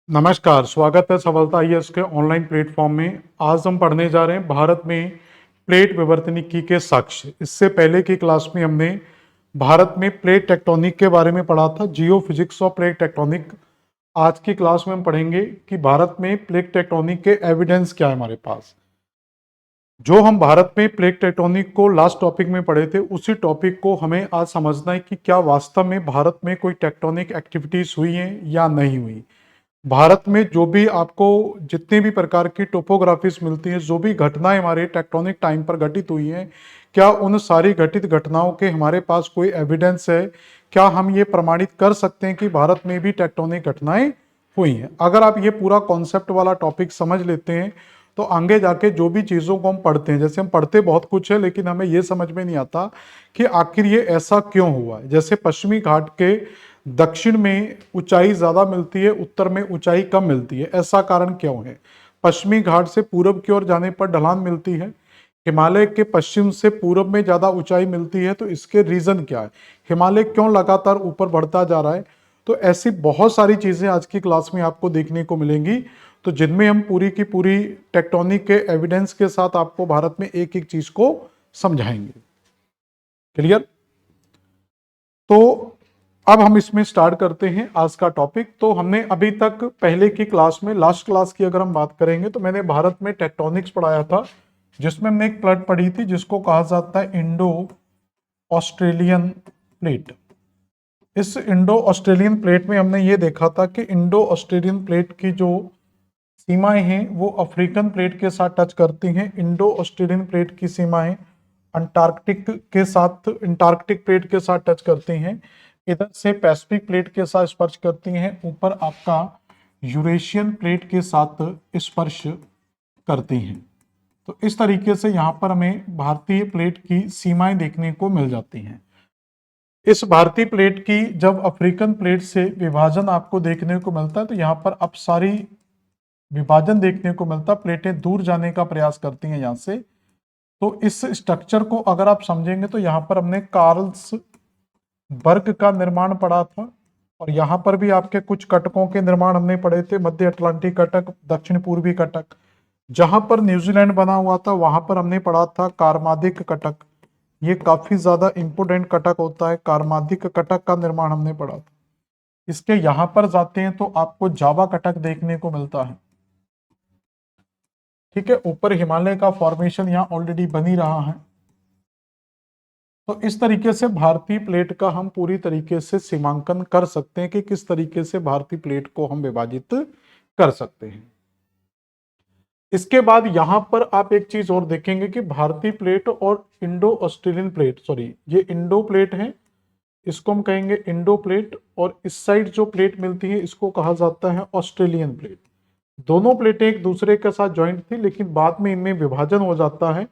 नमस्कार, स्वागत है सफलता आईएएस के ऑनलाइन प्लेटफॉर्म में। आज हम पढ़ने जा रहे हैं भारत में प्लेट विवर्तनिकी के साक्ष्य। इससे पहले की क्लास में हमने भारत में प्लेट टेक्टोनिक के बारे में पढ़ा था, जियो फिजिक्स ऑफ प्लेट टेक्टोनिक। आज की क्लास में हम पढ़ेंगे कि भारत में प्लेट टेक्टोनिक के एविडेंस क्या है हमारे पास। जो हम भारत में प्लेट टेक्टोनिक को लास्ट टॉपिक में पढ़े थे, उसी टॉपिक को हमें आज समझना है कि क्या वास्तव में भारत में कोई टेक्टोनिक एक्टिविटीज हुई हैं या नहीं हुई। भारत में जो भी आपको जितने भी प्रकार की टोपोग्राफीज मिलती हैं, जो भी घटनाएं हमारे टेक्टोनिक टाइम पर घटित हुई हैं, क्या उन सारी घटित घटनाओं के हमारे पास कोई एविडेंस है? क्या हम ये प्रमाणित कर सकते हैं कि भारत में भी टेक्टोनिक घटनाएं हुई हैं? अगर आप ये पूरा कॉन्सेप्ट वाला टॉपिक समझ लेते हैं तो आगे जाके जो भी चीज़ों को हम पढ़ते हैं, जैसे हम पढ़ते बहुत कुछ है लेकिन हमें ये समझ में नहीं आता कि आखिर ये ऐसा क्यों हुआ है। जैसे पश्चिमी घाट के दक्षिण में ऊंचाई ज्यादा मिलती है, उत्तर में ऊंचाई कम मिलती है, ऐसा कारण क्यों है? पश्चिमी घाट से पूरब की ओर जाने पर ढलान मिलती है, हिमालय के पश्चिम से पूरब में ज्यादा ऊंचाई मिलती है, तो इसके रीजन क्या है? हिमालय क्यों लगातार ऊपर बढ़ता जा रहा है? तो ऐसी बहुत सारी चीजें आज की क्लास में आपको देखने को मिलेंगी, तो जिनमें हम पूरी की पूरी टेक्टोनिक के एविडेंस के साथ आपको भारत में एक एक चीज को समझाएंगे। क्लियर? तो अब हम इसमें स्टार्ट करते हैं आज का टॉपिक। तो हमने अभी तक पहले की क्लास में, लास्ट क्लास की अगर हम बात करेंगे, तो मैंने भारत में टेक्टोनिक्स पढ़ाया था, जिसमें हमने एक प्लेट पढ़ी थी जिसको कहा जाता है इंडो ऑस्ट्रेलियन प्लेट। इस इंडो ऑस्ट्रेलियन प्लेट में हमने ये देखा था कि इंडो ऑस्ट्रेलियन प्लेट की जो सीमाएं हैं वो अफ्रीकन प्लेट के साथ टच करती हैं। इंडो ऑस्ट्रेलियन प्लेट की सीमाएं अंटार्कटिक प्लेट के साथ टच करती हैं। इधर से पैसिफिक प्लेट के साथ स्पर्श करती हैं, ऊपर आपका यूरेशियन प्लेट के साथ स्पर्श करती हैं। तो इस तरीके से यहाँ पर हमें भारतीय प्लेट की सीमाएं देखने को मिल जाती हैं। इस भारतीय प्लेट की जब अफ्रीकन प्लेट से विभाजन आपको देखने को मिलता है, तो यहाँ पर अब सारी विभाजन देखने को मिलता है, प्लेटें दूर जाने का प्रयास करती हैं यहाँ से। तो इस स्ट्रक्चर को अगर आप समझेंगे तो यहाँ पर हमने कार्ल्स वर्ग का निर्माण पढ़ा था, और यहाँ पर भी आपके कुछ कटकों के निर्माण हमने पढ़े थे, मध्य अटलांटिक कटक, दक्षिण पूर्वी कटक। जहां पर न्यूजीलैंड बना हुआ था वहां पर हमने पढ़ा था कारमादिक कटक। ये काफी ज्यादा इंपोर्टेंट कटक होता है, कारमादिक कटक का निर्माण हमने पढ़ा था। इसके यहाँ पर जाते हैं तो आपको जावा कटक देखने को मिलता है। ठीक है, ऊपर हिमालय का फॉर्मेशन यहाँ ऑलरेडी बनी रहा है। तो इस तरीके से भारतीय प्लेट का हम पूरी तरीके से सीमांकन कर सकते हैं कि किस तरीके से भारतीय प्लेट को हम विभाजित कर सकते हैं। इसके बाद यहां पर आप एक चीज और देखेंगे कि भारतीय प्लेट और इंडो ऑस्ट्रेलियन प्लेट, सॉरी ये इंडो प्लेट है, इसको हम कहेंगे इंडो प्लेट, और इस साइड जो प्लेट मिलती है इसको कहा जाता है ऑस्ट्रेलियन प्लेट। दोनों प्लेटें एक दूसरे के साथ ज्वाइंट थी, लेकिन बाद में इनमें विभाजन हो जाता है।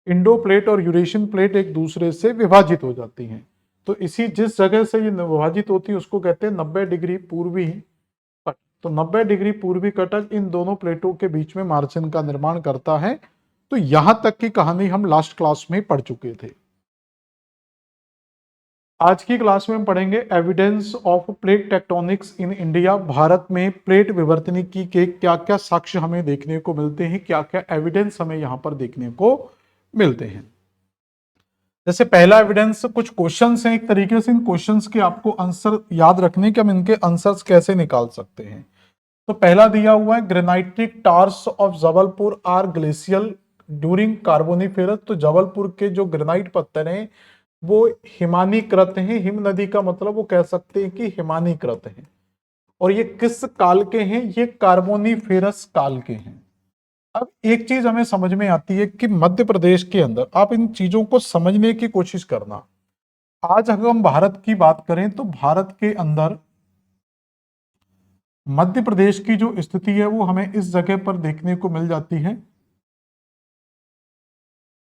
इंडो प्लेट और यूरेशियन प्लेट एक दूसरे से विभाजित हो जाती हैं। तो इसी जिस जगह से ये विभाजित होती है उसको कहते हैं 90 डिग्री पूर्वी कटक। तो 90 डिग्री पूर्वी कटक इन दोनों प्लेटों के बीच में मार्जिन का निर्माण करता है। तो यहां तक की कहानी हम लास्ट क्लास में पढ़ चुके थे। आज की क्लास में हम पढ़ेंगे evidence of plate tectonics in India. Bharat में प्लेट विवर्तनिकी के क्या क्या साक्ष्य हमें देखने को मिलते हैं, क्या क्या एविडेंस हमें यहां पर देखने को मिलते हैं। जैसे पहला एविडेंस, कुछ क्वेश्चंस हैं एक तरीके से, इन क्वेश्चंस के आपको आंसर याद रखने के, हम इनके आंसर्स कैसे निकाल सकते हैं। तो पहला दिया हुआ है, granitic tors of Jabalpur are glacial during Carboniferous. तो जबलपुर के जो ग्रेनाइट पत्थर हैं वो हिमानीकृत हैं। हिम नदी का मतलब वो कह सकते हैं कि हिमानीकृत हैं। और ये किस काल के हैं? ये कार्बोनिफेरस काल के हैं। अब एक चीज हमें समझ में आती है कि मध्य प्रदेश के अंदर, आप इन चीजों को समझने की कोशिश करना। आज अगर हम भारत की बात करें तो भारत के अंदर मध्य प्रदेश की जो स्थिति है वो हमें इस जगह पर देखने को मिल जाती है।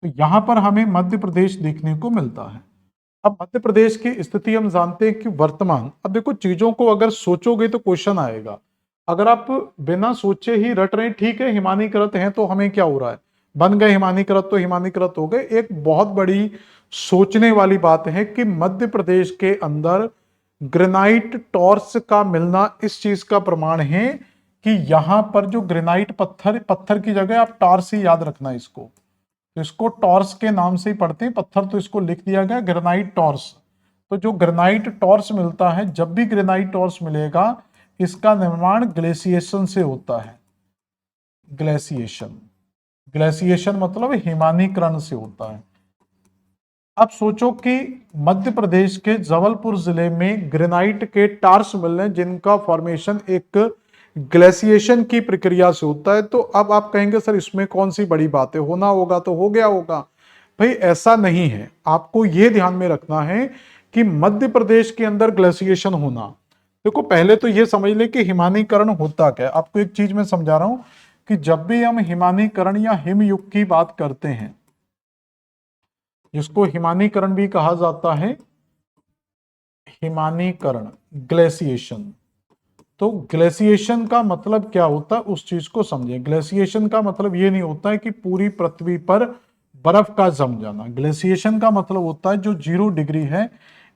तो यहां पर हमें मध्य प्रदेश देखने को मिलता है। अब मध्य प्रदेश की स्थिति हम जानते हैं कि वर्तमान, अब देखो चीजों को अगर सोचोगे तो क्वेश्चन आएगा। अगर आप बिना सोचे ही रट रहे हैं, ठीक है हिमानीकृत हैं तो हमें क्या हो रहा है, बन गए हिमानीकृत तो हिमानीकृत हो गए। एक बहुत बड़ी सोचने वाली बात है कि मध्य प्रदेश के अंदर ग्रेनाइट टॉर्स का मिलना इस चीज का प्रमाण है कि यहां पर जो ग्रेनाइट पत्थर, पत्थर की जगह आप टॉर्स ही याद रखना इसको, तो इसको टॉर्स के नाम से ही पढ़ते हैं पत्थर, तो इसको लिख दिया गया ग्रेनाइट टॉर्स। तो जो ग्रेनाइट टॉर्स मिलता है, जब भी ग्रेनाइट टॉर्स मिलेगा, इसका निर्माण ग्लेशिएशन से होता है। ग्लेशिएशन, ग्लेशिएशन मतलब हिमानीकरण से होता है। अब सोचो कि मध्य प्रदेश के जबलपुर जिले में ग्रेनाइट के टार्स मिल रहे हैं जिनका फॉर्मेशन एक ग्लेशिएशन की प्रक्रिया से होता है। तो अब आप कहेंगे सर इसमें कौन सी बड़ी बात है, होना होगा तो हो गया होगा। भाई ऐसा नहीं है, आपको यह ध्यान में रखना है कि मध्य प्रदेश के अंदर ग्लेशिएशन होना, देखो पहले तो यह समझ ले कि हिमानीकरण होता क्या है। आपको एक चीज मैं समझा रहा हूं कि जब भी हम हिमानीकरण या हिमयुग की बात करते हैं, जिसको हिमानीकरण भी कहा जाता है, हिमानीकरण, ग्लेशिएशन, तो ग्लेशिएशन का मतलब क्या होता है उस चीज को समझें। ग्लेशिएशन का मतलब ये नहीं होता है कि पूरी पृथ्वी पर बर्फ का जम जाना। ग्लेशिएशन का मतलब होता है जो 0 डिग्री है,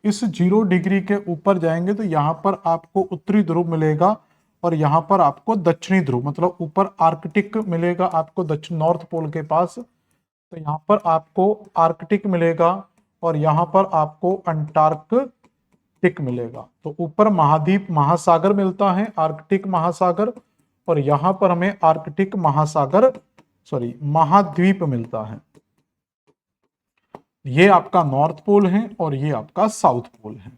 इस 0 डिग्री के ऊपर जाएंगे तो यहां पर आपको उत्तरी ध्रुव मिलेगा और यहां पर आपको दक्षिणी ध्रुव, मतलब ऊपर आर्कटिक मिलेगा आपको दक्षिण नॉर्थ पोल के पास, तो यहां पर आपको आर्कटिक मिलेगा और यहां पर आपको अंटार्कटिक मिलेगा। तो ऊपर महाद्वीप महासागर मिलता है, आर्कटिक महासागर, और यहां पर हमें आर्कटिक महासागर महाद्वीप मिलता है। ये आपका नॉर्थ पोल है और ये आपका साउथ पोल है।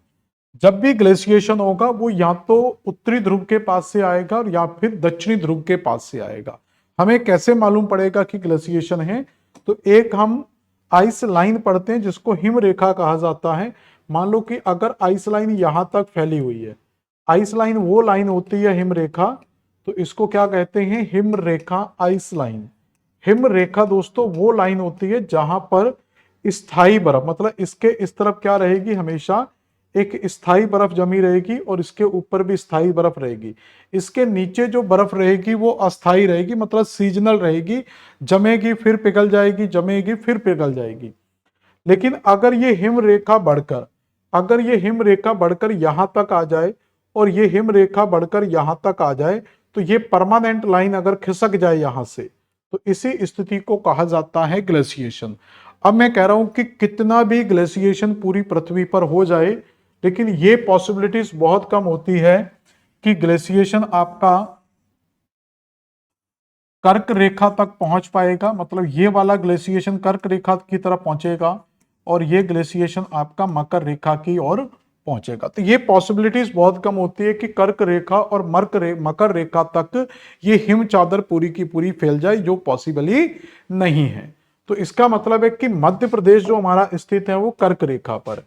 जब भी ग्लेशिएशन होगा वो या तो उत्तरी ध्रुव के पास से आएगा या फिर दक्षिणी ध्रुव के पास से आएगा। हमें कैसे मालूम पड़ेगा कि ग्लेशिएशन है, तो एक हम आइस लाइन पढ़ते हैं जिसको हिम रेखा कहा जाता है। मान लो कि अगर आइस लाइन यहां तक फैली हुई है, आइस लाइन वो लाइन होती है हिम रेखा, तो इसको क्या कहते हैं, हिम रेखा आइस लाइन। हिम रेखा दोस्तों वो लाइन होती है जहां पर स्थायी बर्फ, मतलब इसके इस तरफ क्या रहेगी, हमेशा एक स्थायी बर्फ जमी रहेगी और इसके ऊपर भी स्थायी बर्फ रहेगी। इसके नीचे जो बर्फ रहेगी वो अस्थायी रहेगी, मतलब सीजनल रहेगी, जमेगी फिर पिघल जाएगी, जमेगी फिर पिघल जाएगी। लेकिन अगर ये हिम रेखा बढ़कर, अगर ये हिम रेखा बढ़कर यहां तक आ जाए और ये हिम रेखा बढ़कर यहां तक आ जाए, तो ये परमानेंट लाइन अगर खिसक जाए यहां से, तो इसी स्थिति को कहा जाता है ग्लेशिएशन। अब मैं कह रहा हूं कि कितना भी ग्लेशिएशन पूरी पृथ्वी पर हो जाए, लेकिन ये पॉसिबिलिटीज बहुत कम होती है कि ग्लेशिएशन आपका कर्क रेखा तक पहुंच पाएगा, मतलब ये वाला ग्लेशिएशन कर्क रेखा की तरफ पहुंचेगा और ये ग्लेशिएशन आपका मकर रेखा की ओर पहुंचेगा। तो ये पॉसिबिलिटीज बहुत कम होती है कि कर्क रेखा और मकर रेखा तक ये हिम चादर पूरी की पूरी फैल जाए, जो पॉसिबल ही नहीं है। तो इसका मतलब है कि मध्य प्रदेश जो हमारा स्थित है वो कर्क रेखा पर,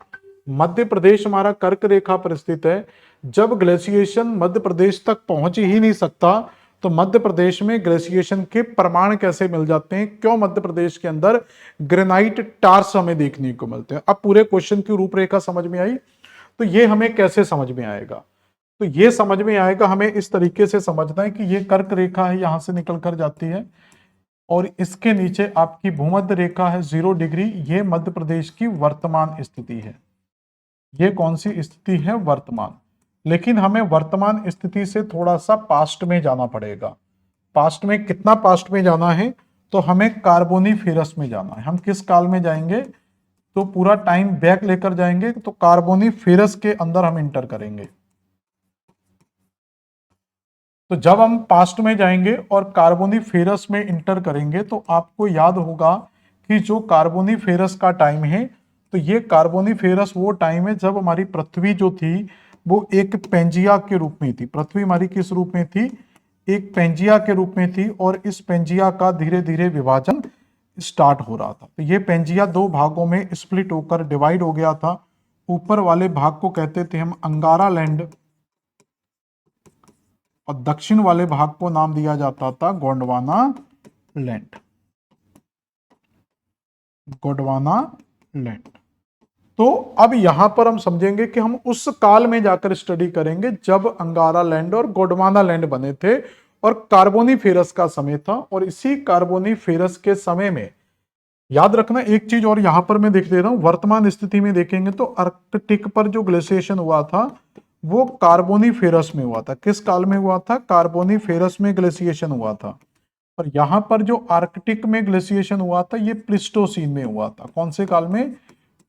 मध्य प्रदेश हमारा कर्क रेखा पर स्थित है। जब ग्लेशिएशन मध्य प्रदेश तक पहुंच ही नहीं सकता, तो मध्य प्रदेश में ग्लेशिएशन के प्रमाण कैसे मिल जाते हैं, क्यों मध्य प्रदेश के अंदर ग्रेनाइट टार्स हमें देखने को मिलते हैं। अब पूरे क्वेश्चन की रूपरेखा समझ में आई, तो ये हमें कैसे समझ में आएगा, तो ये समझ में आएगा, हमें इस तरीके से समझना है कि ये कर्क रेखा है, यहां से निकल कर जाती है और इसके नीचे आपकी भूमध्य रेखा है 0 डिग्री, ये मध्य प्रदेश की वर्तमान स्थिति है। ये कौन सी स्थिति है, वर्तमान। लेकिन हमें वर्तमान स्थिति से थोड़ा सा पास्ट में जाना पड़ेगा। पास्ट में कितना पास्ट में जाना है, तो हमें कार्बोनीफेरस में जाना है। हम किस काल में जाएंगे, तो पूरा टाइम बैक लेकर जाएंगे, तो कार्बोनीफेरस के अंदर हम इंटर करेंगे। तो जब हम पास्ट में जाएंगे और कार्बोनीफेरस में इंटर करेंगे, तो आपको याद होगा कि जो कार्बोनीफेरस का टाइम है, तो ये कार्बोनीफेरस वो टाइम है जब हमारी पृथ्वी जो थी वो एक पेंजिया के रूप में थी। पृथ्वी हमारी किस रूप में थी, एक पेंजिया के रूप में थी, और इस पेंजिया का धीरे धीरे विभाजन स्टार्ट हो रहा था। तो ये पेंजिया 2 भागों में स्प्लिट होकर डिवाइड हो गया था। ऊपर वाले भाग को कहते थे हम अंगारा लैंड और दक्षिण वाले भाग को नाम दिया जाता था गोंडवाना लैंड, गोंडवाना लैंड। तो अब यहां पर हम समझेंगे कि हम उस काल में जाकर स्टडी करेंगे जब अंगारा लैंड और गोंडवाना लैंड बने थे और कार्बोनीफेरस का समय था। और इसी कार्बोनीफेरस के समय में याद रखना एक चीज और यहां पर मैं देख दे रहा हूं, वर्तमान स्थिति में देखेंगे तो आर्कटिक पर जो ग्लेशिएशन हुआ था वो कार्बोनीफेरस में हुआ था। किस काल में हुआ था? कार्बोनीफेरस में ग्लेशिएशन हुआ था। और यहां पर जो आर्कटिक में ग्लेशिएशन हुआ था ये प्लिस्टोसीन में हुआ था। कौन से काल में?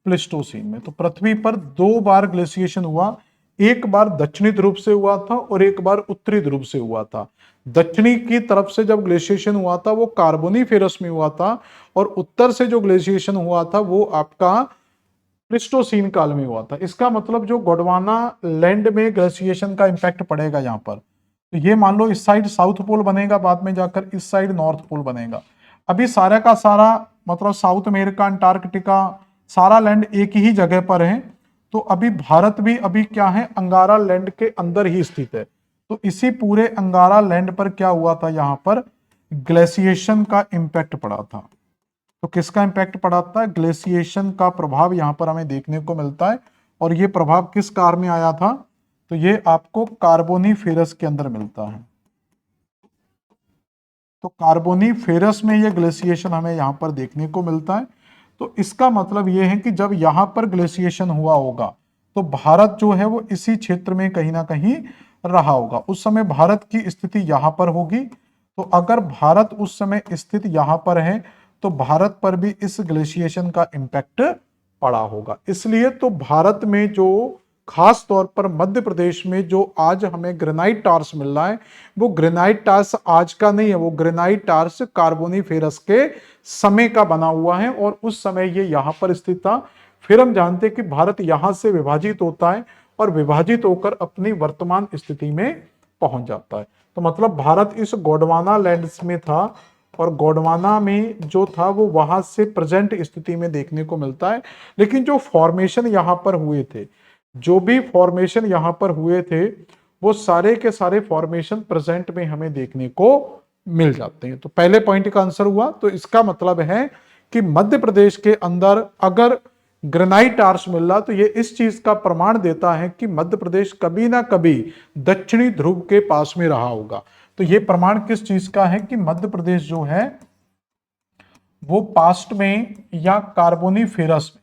प्लिस्टोसीन में। तो पृथ्वी पर 2 बार ग्लेशिएशन हुआ, एक बार दक्षिणी ध्रुव से हुआ था और एक बार उत्तरी ध्रुव से हुआ था। दक्षिणी की तरफ से जब ग्लेशिएशन हुआ था वो कार्बोनीफेरस में हुआ था, और उत्तर से जो ग्लेशिएशन हुआ था वो आपका प्लिस्टोसीन काल में हुआ था। इसका मतलब जो गोंडवाना लैंड में ग्लेशिएशन का इंपैक्ट पड़ेगा यहाँ पर, तो ये मान लो इस साइड साउथ पोल बनेगा, बाद में जाकर इस साइड नॉर्थ पोल बनेगा। अभी सारा का सारा मतलब साउथ अमेरिका, अंटार्कटिका, सारा लैंड एक ही जगह पर है। तो अभी भारत भी अभी क्या है, अंगारा लैंड के अंदर ही स्थित है। तो इसी पूरे अंगारा लैंड पर क्या हुआ था, यहाँ पर ग्लेशिएशन का इंपैक्ट पड़ा था। तो किसका इंपैक्ट पड़ा था? ग्लेशिएशन का प्रभाव यहां पर हमें देखने को मिलता है। और ये प्रभाव किस काल में आया था? तो ये आपको कार्बोनीफेरस के अंदर मिलता है। तो कार्बोनीफेरस में ये ग्लेशिएशन हमें यहां पर देखने को मिलता है। तो इसका मतलब ये है कि जब यहां पर ग्लेशिएशन हुआ होगा तो भारत जो है वो इसी क्षेत्र में कहीं ना कहीं रहा होगा। उस समय भारत की स्थिति यहां पर होगी। तो अगर भारत उस समय स्थित यहां पर है तो भारत पर भी इस ग्लेशिएशन का इंपैक्ट पड़ा होगा। इसलिए तो भारत में जो खास तौर पर मध्य प्रदेश में जो आज हमें ग्रेनाइट टार्स मिल रहा है वो ग्रेनाइट टार्स आज का नहीं है, वो ग्रेनाइट टार्स कार्बोनीफेरस के समय का बना हुआ है और उस समय ये यहां पर स्थित था। फिर हम जानते हैं कि भारत यहां से विभाजित होता है और विभाजित होकर अपनी वर्तमान स्थिति में पहुंच जाता है। तो मतलब भारत इस गोंडवाना लैंड्स में था और गोंडवाना में जो था वो वहां से प्रेजेंट स्थिति में देखने को मिलता है। लेकिन जो फॉर्मेशन यहां पर हुए थे, जो भी फॉर्मेशन यहां पर हुए थे वो सारे के सारे फॉर्मेशन प्रेजेंट में हमें देखने को मिल जाते हैं। तो पहले पॉइंट का आंसर हुआ। तो इसका मतलब है कि मध्य प्रदेश के अंदर अगर ग्रेनाइट आर्स मिल रहा तो ये इस चीज का प्रमाण देता है कि मध्य प्रदेश कभी ना कभी दक्षिणी ध्रुव के पास में रहा होगा। तो ये प्रमाण किस चीज का है कि मध्य प्रदेश जो है वो पास्ट में या कार्बोनीफेरस में,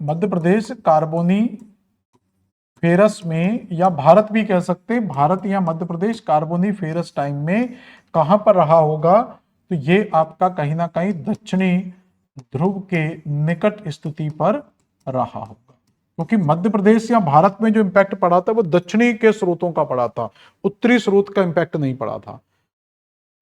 मध्य प्रदेश कार्बोनीफेरस में, या भारत भी कह सकते हैं, भारत या मध्य प्रदेश कार्बोनीफेरस टाइम में कहां पर रहा होगा? तो ये आपका कहीं ना कहीं दक्षिणी ध्रुव के निकट स्थिति पर रहा होगा। क्योंकि मध्य प्रदेश या भारत में जो इंपैक्ट पड़ा था वो दक्षिणी के स्रोतों का पड़ा था, उत्तरी स्रोत का इंपैक्ट नहीं पड़ा था।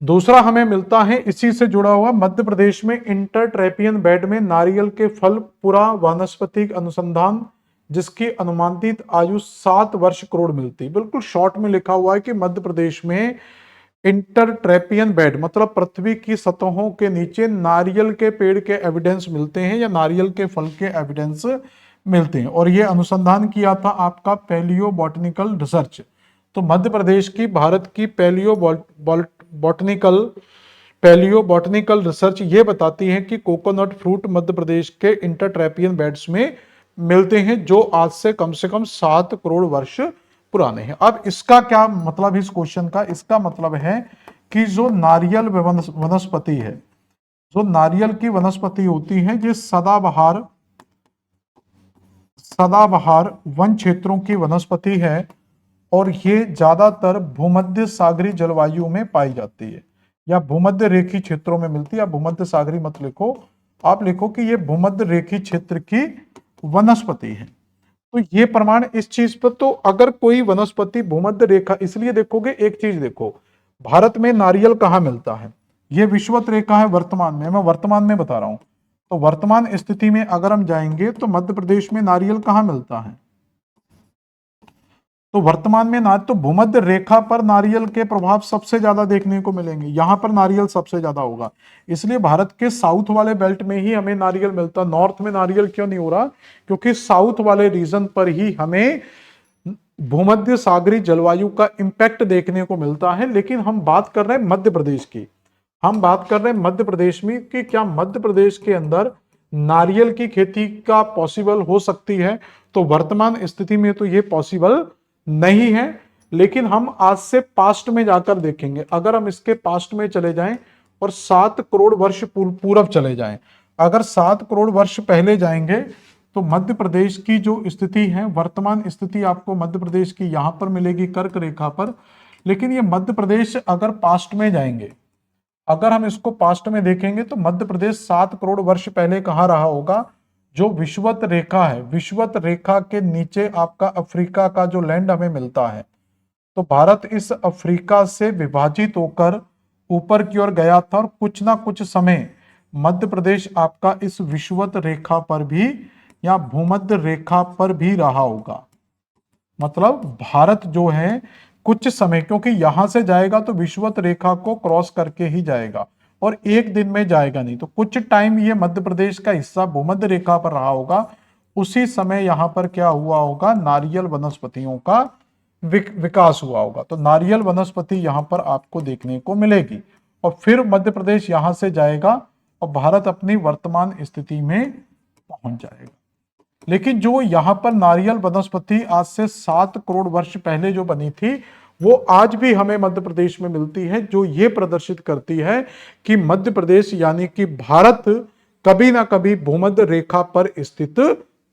दूसरा हमें मिलता है इसी से जुड़ा हुआ, मध्य प्रदेश में इंटरट्रैपियन बेड में नारियल के फल पुरा वानस्पतिक अनुसंधान जिसकी अनुमानित आयु 7 वर्ष करोड़ मिलती। बिल्कुल शॉर्ट में लिखा हुआ है कि मध्य प्रदेश में इंटरट्रैपियन बेड मतलब पृथ्वी की सतहों के नीचे नारियल के पेड़ के एविडेंस मिलते हैं या नारियल के फल के एविडेंस मिलते हैं। और ये अनुसंधान किया था आपका पैलियो बॉटनिकल रिसर्च। तो मध्य प्रदेश की भारत की पैलियो बॉटनिकल रिसर्च ये बताती है कि कोकोनट फ्रूट मध्य प्रदेश के इंटरट्रैपियन बेड्स में मिलते हैं जो आज से कम 7 करोड़ वर्ष पुराने हैं। अब इसका क्या मतलब इस क्वेश्चन का? इसका मतलब है कि जो नारियल वनस्पति है, जो नारियल की वनस्पति होती है ये सदाबहार वन क्षेत्रों की वनस्पति है और ये ज्यादातर भूमध्य सागरीय जलवायु में पाई जाती है या भूमध्य रेखीय क्षेत्रों में मिलती है। आप भूमध्य सागरीय मत लिखो, आप लिखो कि ये भूमध्य रेखीय क्षेत्र की वनस्पति है। तो ये प्रमाण इस चीज पर, तो अगर कोई वनस्पति भूमध्य रेखा, इसलिए देखोगे एक चीज देखो, भारत में नारियल कहाँ मिलता है? ये विषुवत रेखा है वर्तमान में, मैं वर्तमान में बता रहा हूं। तो वर्तमान स्थिति में अगर हम जाएंगे तो मध्य प्रदेश में नारियल कहाँ मिलता है? तो वर्तमान में ना तो भूमध्य रेखा पर नारियल के प्रभाव सबसे ज्यादा देखने को मिलेंगे, यहां पर नारियल सबसे ज्यादा होगा। इसलिए भारत के साउथ वाले बेल्ट में ही हमें नारियल मिलता। नॉर्थ में नारियल क्यों नहीं हो रहा? क्योंकि साउथ वाले रीजन पर ही हमें भूमध्य सागरीय जलवायु का इंपैक्ट देखने को मिलता है। लेकिन हम बात कर रहे हैं मध्य प्रदेश की, हम बात कर रहे हैं मध्य प्रदेश में कि क्या मध्य प्रदेश के अंदर नारियल की खेती का पॉसिबल हो सकती है? तो वर्तमान स्थिति में तो ये पॉसिबल नहीं है। लेकिन हम आज से पास्ट में जाकर देखेंगे, अगर हम इसके पास्ट में चले जाएं और 7 करोड़ वर्ष पूर्व चले जाएं, अगर 7 करोड़ वर्ष पहले जाएंगे तो मध्य प्रदेश की जो स्थिति है, वर्तमान स्थिति आपको मध्य प्रदेश की यहां पर मिलेगी कर्क रेखा पर। लेकिन ये मध्य प्रदेश अगर पास्ट में जाएंगे, अगर हम इसको पास्ट में देखेंगे तो मध्य प्रदेश 7 करोड़ वर्ष पहले कहाँ रहा होगा? जो विषुवत रेखा है, विषुवत रेखा के नीचे आपका अफ्रीका का जो लैंड हमें मिलता है, तो भारत इस अफ्रीका से विभाजित होकर ऊपर की ओर गया था और कुछ ना कुछ समय मध्य प्रदेश आपका इस विषुवत रेखा पर भी या भूमध्य रेखा पर भी रहा होगा। मतलब भारत जो है कुछ समय, क्योंकि यहां से जाएगा तो विषुवत रेखा को क्रॉस करके ही जाएगा और एक दिन में जाएगा नहीं, तो कुछ टाइम ये मध्य प्रदेश का हिस्सा भूमध्य रेखा पर रहा होगा। उसी समय यहां पर क्या हुआ होगा? नारियल वनस्पतियों का विकास हुआ होगा। तो नारियल वनस्पति यहां पर आपको देखने को मिलेगी और फिर मध्य प्रदेश यहां से जाएगा और भारत अपनी वर्तमान स्थिति में पहुंच जाएगा। लेकिन जो यहां पर नारियल वनस्पति आज से 7 करोड़ वर्ष पहले जो बनी थी, वो आज भी हमें मध्य प्रदेश में मिलती है, जो ये प्रदर्शित करती है कि मध्य प्रदेश यानी कि भारत कभी ना कभी भूमध्य रेखा पर स्थित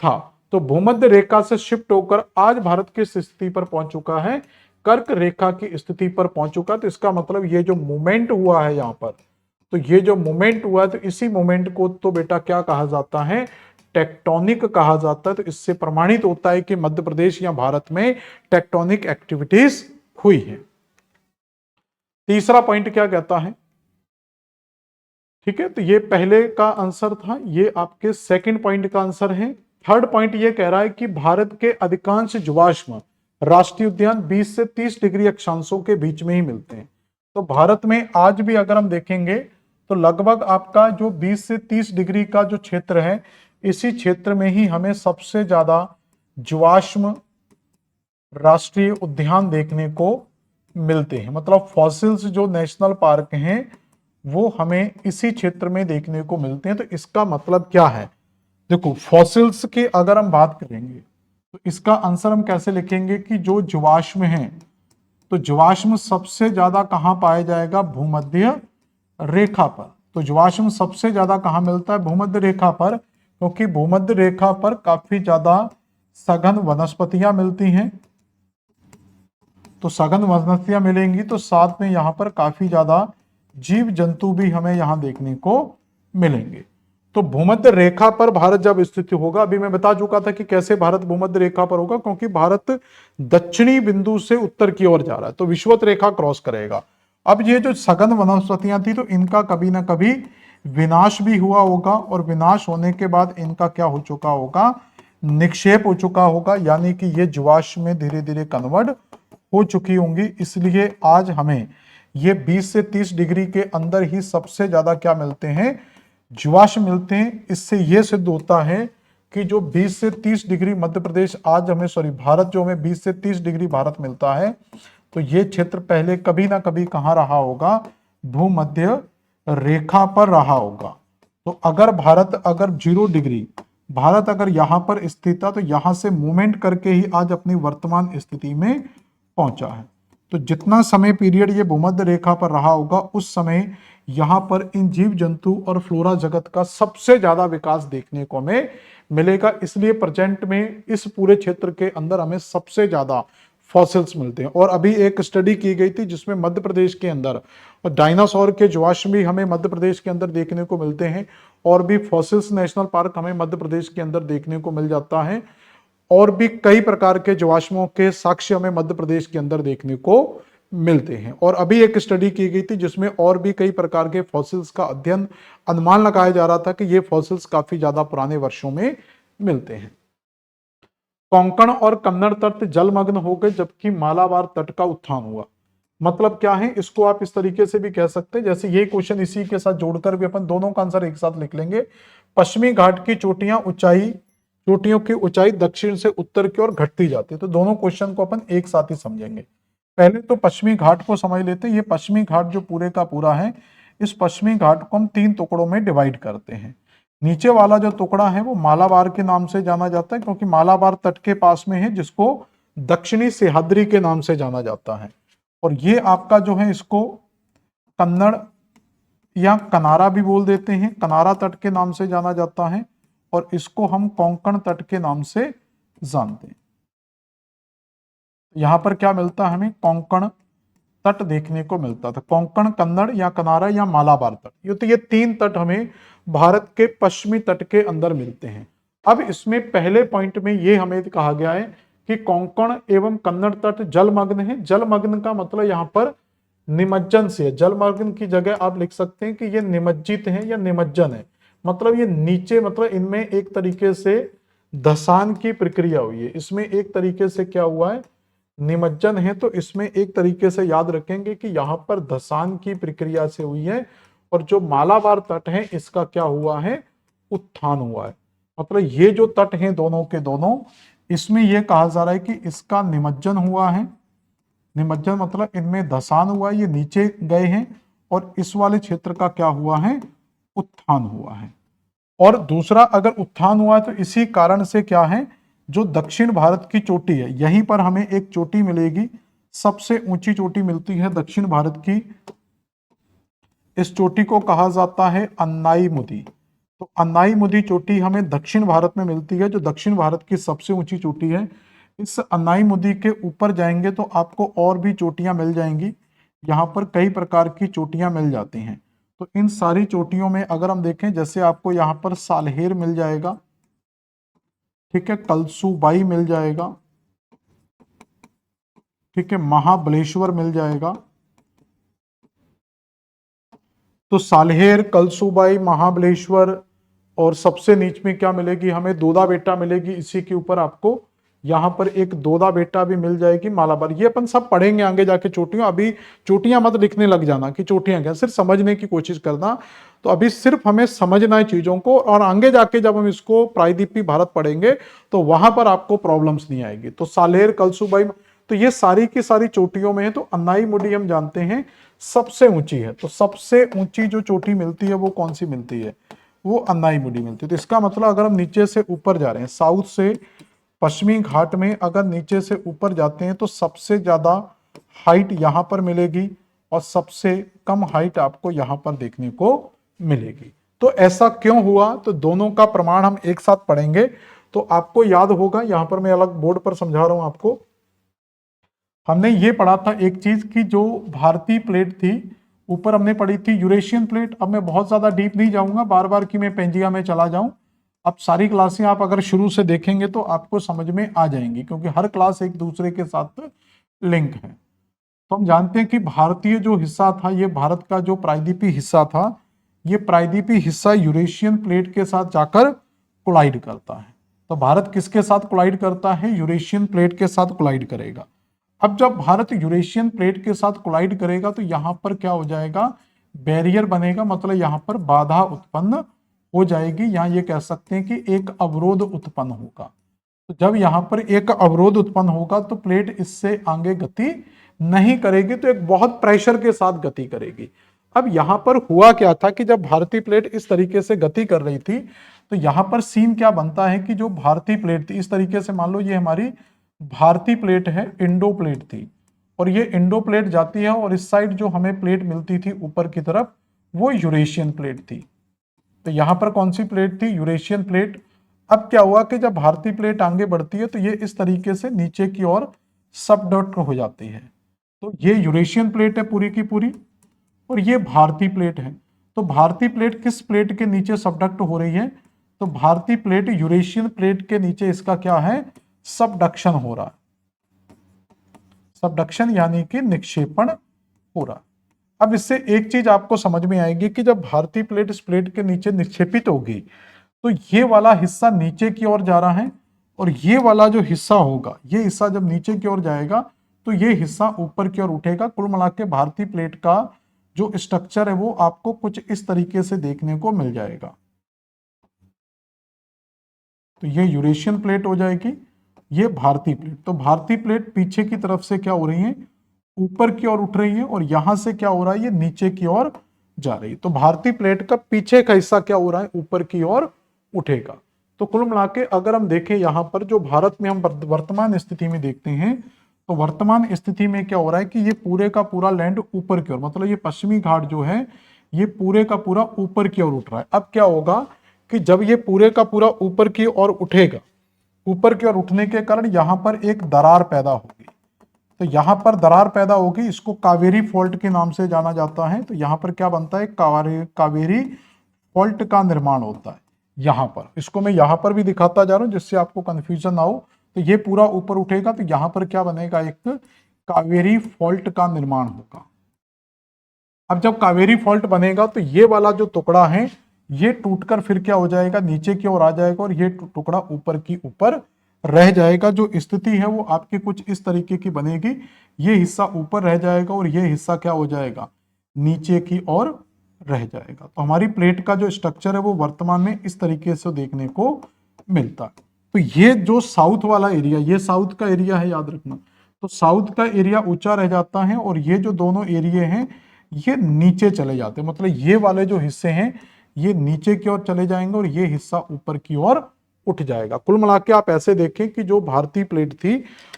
था। तो भूमध्य रेखा से शिफ्ट होकर आज भारत की स्थिति पर पहुंच चुका है, कर्क रेखा की स्थिति पर पहुंच चुका। तो इसका मतलब ये जो मूवमेंट हुआ है यहां पर, तो ये जो मूवमेंट हुआ है, तो इसी मूवमेंट को तो बेटा क्या कहा जाता है? टेक्टोनिक कहा जाता है। तो इससे प्रमाणित होता है कि मध्य प्रदेश या भारत में टेक्टोनिक एक्टिविटीज हुई है। तीसरा पॉइंट क्या कहता है? ठीक है, तो ये पहले का आंसर था, ये आपके सेकंड पॉइंट का आंसर है। थर्ड पॉइंट ये कह रहा है कि भारत के अधिकांश जीवाश्म राष्ट्रीय उद्यान 20 से 30 डिग्री अक्षांशों के बीच में ही मिलते हैं। तो भारत में आज भी अगर हम देखेंगे तो लगभग आपका जो 20 से 30 डिग्री का जो क्षेत्र है, इसी क्षेत्र में ही हमें सबसे ज्यादा जीवाश्म राष्ट्रीय उद्यान देखने को मिलते हैं। मतलब फॉसिल्स जो नेशनल पार्क हैं वो हमें इसी क्षेत्र में देखने को मिलते हैं। तो इसका मतलब क्या है? देखो, फॉसिल्स की अगर हम बात करेंगे तो इसका आंसर हम कैसे लिखेंगे कि जो जीवाश्म हैं, तो जीवाश्म सबसे ज्यादा कहां पाया जाएगा? भूमध्य रेखा पर। तो जीवाश्म सबसे ज्यादा कहां मिलता है? भूमध्य रेखा पर, क्योंकि भूमध्य रेखा पर काफी ज्यादा सघन वनस्पतियां मिलती हैं। तो सघन वनस्पतियां मिलेंगी तो साथ में यहां पर काफी ज्यादा जीव जंतु भी हमें यहां देखने को मिलेंगे। तो भूमध्य रेखा पर भारत जब स्थित होगा, अभी मैं बता चुका था कि कैसे भारत भूमध्य रेखा पर होगा, क्योंकि भारत दक्षिणी बिंदु से उत्तर की ओर जा रहा है, तो विषुवत रेखा क्रॉस करेगा। अब ये जो सघन वनस्पतियां थी, तो इनका कभी ना कभी विनाश भी हुआ होगा और विनाश होने के बाद इनका क्या हो चुका होगा? निक्षेप हो चुका होगा, यानी कि ये जीवाश्म में धीरे धीरे कन्वर्ट हो चुकी होंगी। इसलिए आज हमें ये 20 से 30 डिग्री के अंदर ही सबसे ज्यादा क्या मिलते हैं? जीवाश्म मिलते हैं। इससे यह सिद्ध होता है कि जो 20 से 30 डिग्री मध्य प्रदेश आज हमें, भारत जो हमें 20 से 30 डिग्री भारत मिलता है, तो ये क्षेत्र पहले कभी ना कभी कहां रहा होगा? भूमध्य रेखा पर रहा होगा। तो अगर भारत अगर 0 डिग्री भारत अगर यहां पर स्थित था, तो यहां से मूवमेंट करके ही आज अपनी वर्तमान स्थिति में पहुंचा है। तो जितना समय पीरियड ये भूमध्य रेखा पर रहा होगा, उस समय यहां पर इन जीव जंतु और फ्लोरा जगत का सबसे ज्यादा विकास देखने को हमें मिलेगा। इसलिए प्रेजेंट में इस पूरे क्षेत्र के अंदर हमें सबसे ज्यादा फॉसिल्स मिलते हैं। और अभी एक स्टडी की गई थी जिसमें मध्य प्रदेश के अंदर और डायनासोर के जीवाश्म भी हमें मध्य प्रदेश के अंदर देखने को मिलते हैं, और भी फॉसिल्स नेशनल पार्क हमें मध्य प्रदेश के अंदर देखने को मिल जाता है, और भी कई प्रकार के जीवाश्मों के साक्ष्य हमें मध्य प्रदेश के अंदर देखने को मिलते हैं। और अभी एक स्टडी की गई थी जिसमें और भी कई प्रकार के फॉसिल्स का अध्ययन, अनुमान लगाया जा रहा था कि ये फॉसिल्स काफी ज्यादा पुराने वर्षों में मिलते हैं। कोंकण और कन्नड़ तट जलमग्न हो गए जबकि मालाबार तट का उत्थान हुआ। मतलब क्या है? इसको आप इस तरीके से भी कह सकते हैं, जैसे ये क्वेश्चन इसी के साथ जोड़कर भी अपन दोनों का आंसर एक साथ लिख लेंगे। पश्चिमी घाट की चोटियों की ऊंचाई दक्षिण से उत्तर की ओर घटती जाती है। तो दोनों क्वेश्चन को अपन एक साथ ही समझेंगे। पहले तो पश्चिमी घाट को समझ लेते हैं। ये पश्चिमी घाट जो पूरे का पूरा है, इस पश्चिमी घाट को हम 3 टुकड़ों में डिवाइड करते हैं। नीचे वाला जो टुकड़ा है वो मालाबार के नाम से जाना जाता है, क्योंकि मालाबार तट के पास में है, जिसको दक्षिणी सह्याद्री के नाम से जाना जाता है। और ये आपका जो है, इसको कन्नड़ या कनारा भी बोल देते हैं, कनारा तट के नाम से जाना जाता है। और इसको हम कोंकण तट के नाम से जानते हैं। यहां पर क्या मिलता है हमें, कोंकण तट देखने को मिलता था, कोंकण, कन्नड़ या कनारा या मालाबार तट। ये तीन तट हमें भारत के पश्चिमी तट के अंदर मिलते हैं। अब इसमें पहले पॉइंट में ये हमें कहा गया है कि कोंकण एवं कन्नड़ तट जलमग्न है। जलमग्न का मतलब यहाँ पर निमज्जन से है। जलमग्न की जगह आप लिख सकते हैं कि ये निमज्जित है या निमज्जन है, मतलब ये नीचे, मतलब इनमें एक तरीके से धसान की प्रक्रिया हुई है। इसमें एक तरीके से क्या हुआ है, निमज्जन है, तो इसमें एक तरीके से याद रखेंगे कि यहां पर धसान की प्रक्रिया से हुई है। और जो मालाबार तट है इसका क्या हुआ है, उत्थान हुआ है। मतलब ये जो तट हैं दोनों के दोनों, इसमें यह कहा जा रहा है कि इसका निमज्जन हुआ है। निमज्जन मतलब इनमें धसान हुआ है, ये नीचे गए हैं, और इस वाले क्षेत्र का क्या हुआ है, उत्थान हुआ है। और दूसरा, अगर उत्थान हुआ तो इसी कारण से क्या है, जो दक्षिण भारत की चोटी है, यहीं पर हमें एक चोटी मिलेगी, सबसे ऊंची चोटी मिलती है दक्षिण भारत की। इस चोटी को कहा जाता है अन्नाई मुदी। तो अन्नाई मुदी चोटी हमें दक्षिण भारत में मिलती है, जो दक्षिण भारत की सबसे ऊंची चोटी है। इस अन्नाई मुदी के ऊपर जाएंगे तो आपको और भी चोटियां मिल जाएंगी। यहाँ पर कई प्रकार की चोटियां मिल जाती हैं। तो इन सारी चोटियों में अगर हम देखें, जैसे आपको यहाँ पर सालहेर मिल जाएगा, ठीक है, कलसूबाई मिल जाएगा, ठीक है, महाबलेश्वर मिल जाएगा। तो सालहेर, कलसूबाई, महाबलेश्वर, और सबसे नीच में क्या मिलेगी हमें, दोदा बेटा मिलेगी। इसी के ऊपर आपको यहाँ पर एक दोदा बेटा भी मिल जाएगी, मालाबार। ये अपन सब पढ़ेंगे आगे जाके चोटियां। अभी चोटियां मत लिखने लग जाना कि चोटियां क्या, सिर्फ समझने की कोशिश करना। तो अभी सिर्फ हमें समझना है चीजों को, और आगे जाके जब हम इसको प्रायद्वीपीय भारत पढ़ेंगे तो वहां पर आपको प्रॉब्लम्स नहीं आएगी। तो सालेर, कलसूबाई, तो ये सारी की सारी चोटियों में है। तो अन्नाई मुडी हम जानते हैं सबसे ऊंची है। तो सबसे ऊंची जो चोटी मिलती है वो कौन सी मिलती है, वो अन्नाई मुडी मिलती है। तो इसका मतलब अगर हम नीचे से ऊपर जा रहे हैं, साउथ से पश्चिमी घाट में अगर नीचे से ऊपर जाते हैं, तो सबसे ज्यादा हाइट यहां पर मिलेगी और सबसे कम हाइट आपको यहां पर देखने को मिलेगी। तो ऐसा क्यों हुआ, तो दोनों का प्रमाण हम एक साथ पढ़ेंगे तो आपको याद होगा। यहां पर मैं अलग बोर्ड पर समझा रहा हूं आपको। हमने ये पढ़ा था एक चीज कि जो भारतीय प्लेट थी, ऊपर हमने पढ़ी थी यूरेशियन प्लेट। अब मैं बहुत ज्यादा डीप नहीं जाऊंगा, बार बार कि मैं पेंजिया में चला जाऊं। अब सारी क्लासें आप अगर शुरू से देखेंगे तो आपको समझ में आ जाएंगी, क्योंकि हर क्लास एक दूसरे के साथ लिंक है। तो हम जानते हैं कि भारतीय जो हिस्सा था, ये भारत का जो प्रायद्वीपीय हिस्सा था, ये प्रायद्वीपीय हिस्सा यूरेशियन प्लेट के साथ जाकर कोलाइड करता है। तो भारत किसके साथ कोलाइड करता है, यूरेशियन प्लेट के साथ कोलाइड करेगा। अब जब भारत यूरेशियन प्लेट के साथ कोलाइड करेगा तो यहां पर क्या हो जाएगा, बैरियर बनेगा, मतलब यहां पर बाधा उत्पन्न हो जाएगी। यहां ये कह सकते हैं कि एक अवरोध उत्पन्न होगा। तो जब यहां पर एक अवरोध उत्पन्न होगा तो प्लेट इससे आगे गति नहीं करेगी, तो एक बहुत प्रेशर के साथ गति करेगी। अब यहां पर हुआ क्या था कि जब भारतीय प्लेट इस तरीके से गति कर रही थी, तो यहां पर सीन क्या बनता है कि जो भारतीय प्लेट थी, इस तरीके से मान लो ये हमारी भारतीय प्लेट है, इंडो प्लेट थी, और ये इंडो प्लेट जाती है, और इस साइड जो हमें प्लेट मिलती थी ऊपर की तरफ, वो यूरेशियन प्लेट थी। तो यहां पर कौन सी प्लेट थी, यूरेशियन प्लेट। अब क्या हुआ कि जब भारतीय प्लेट आगे बढ़ती है तो ये इस तरीके से नीचे की ओर सबडक्ट हो जाती है। तो ये यूरेशियन प्लेट है पूरी की पूरी, और ये भारतीय प्लेट है। तो भारतीय प्लेट किस प्लेट के नीचे सबडक्ट हो रही है, तो भारतीय प्लेट यूरेशियन प्लेट के नीचे इसका क्या है, सबडक्शन हो रहा है। सबडक्शन यानी कि निक्षेपण हो रहा है। अब इससे एक चीज आपको समझ में आएगी कि जब भारतीय प्लेट इस प्लेट के नीचे निक्षेपित होगी तो ये वाला हिस्सा नीचे की ओर जा रहा है, और ये वाला जो हिस्सा होगा, ये हिस्सा जब नीचे की ओर जाएगा तो ये हिस्सा ऊपर की ओर उठेगा। कुल मिला के भारतीय प्लेट का जो स्ट्रक्चर है वो आपको कुछ इस तरीके से देखने को मिल जाएगा। तो ये यूरेशियन प्लेट हो जाएगी, ये भारतीय प्लेट। तो भारतीय प्लेट पीछे की तरफ से क्या हो रही है, ऊपर की ओर उठ रही है, और यहां से क्या हो रहा है, ये नीचे की ओर जा रही है। तो भारतीय प्लेट का पीछे का हिस्सा क्या हो रहा है, ऊपर की ओर उठेगा। तो कुल मिला के अगर हम देखें यहां पर जो भारत में हम वर्तमान स्थिति में देखते हैं, तो वर्तमान स्थिति में क्या हो रहा है कि ये पूरे का पूरा लैंड ऊपर की ओर, मतलब ये पश्चिमी घाट जो है ये पूरे का पूरा ऊपर की ओर उठ रहा है। अब क्या होगा कि जब ये पूरे का पूरा ऊपर की ओर उठेगा, ऊपर की ओर उठने के कारण यहां पर एक दरार पैदा होगी। तो यहां पर दरार पैदा होगी, इसको कावेरी फॉल्ट के नाम से जाना जाता है। तो यहां पर क्या बनता है, कावेरी फॉल्ट का निर्माण होता है यहां पर। इसको मैं यहां पर भी दिखाता जा रहा हूं जिससे आपको कंफ्यूजन ना हो। तो ये पूरा ऊपर उठेगा तो यहां पर क्या बनेगा, एक कावेरी फॉल्ट का निर्माण होगा। अब जब कावेरी फॉल्ट बनेगा तो ये वाला जो टुकड़ा है ये टूटकर फिर क्या हो जाएगा, नीचे की ओर आ जाएगा और ये टुकड़ा ऊपर की ऊपर रह जाएगा। जो स्थिति है वो आपकी कुछ इस तरीके की बनेगी, ये हिस्सा ऊपर रह जाएगा और ये हिस्सा क्या हो जाएगा, नीचे की ओर रह जाएगा। तो हमारी प्लेट का जो स्ट्रक्चर है वो वर्तमान में इस तरीके से देखने को मिलता है। तो ये जो साउथ वाला एरिया, ये साउथ का एरिया है, याद रखना। तो साउथ का एरिया ऊंचा रह जाता है और ये जो दोनों एरिया हैं ये नीचे चले जाते हैं। मतलब ये वाले जो हिस्से हैं ये नीचे की ओर चले जाएंगे और ये हिस्सा ऊपर की ओर उठ जाएगा। कुल मिला के आप ऐसे देखें कि जो भारतीय प्लेट थी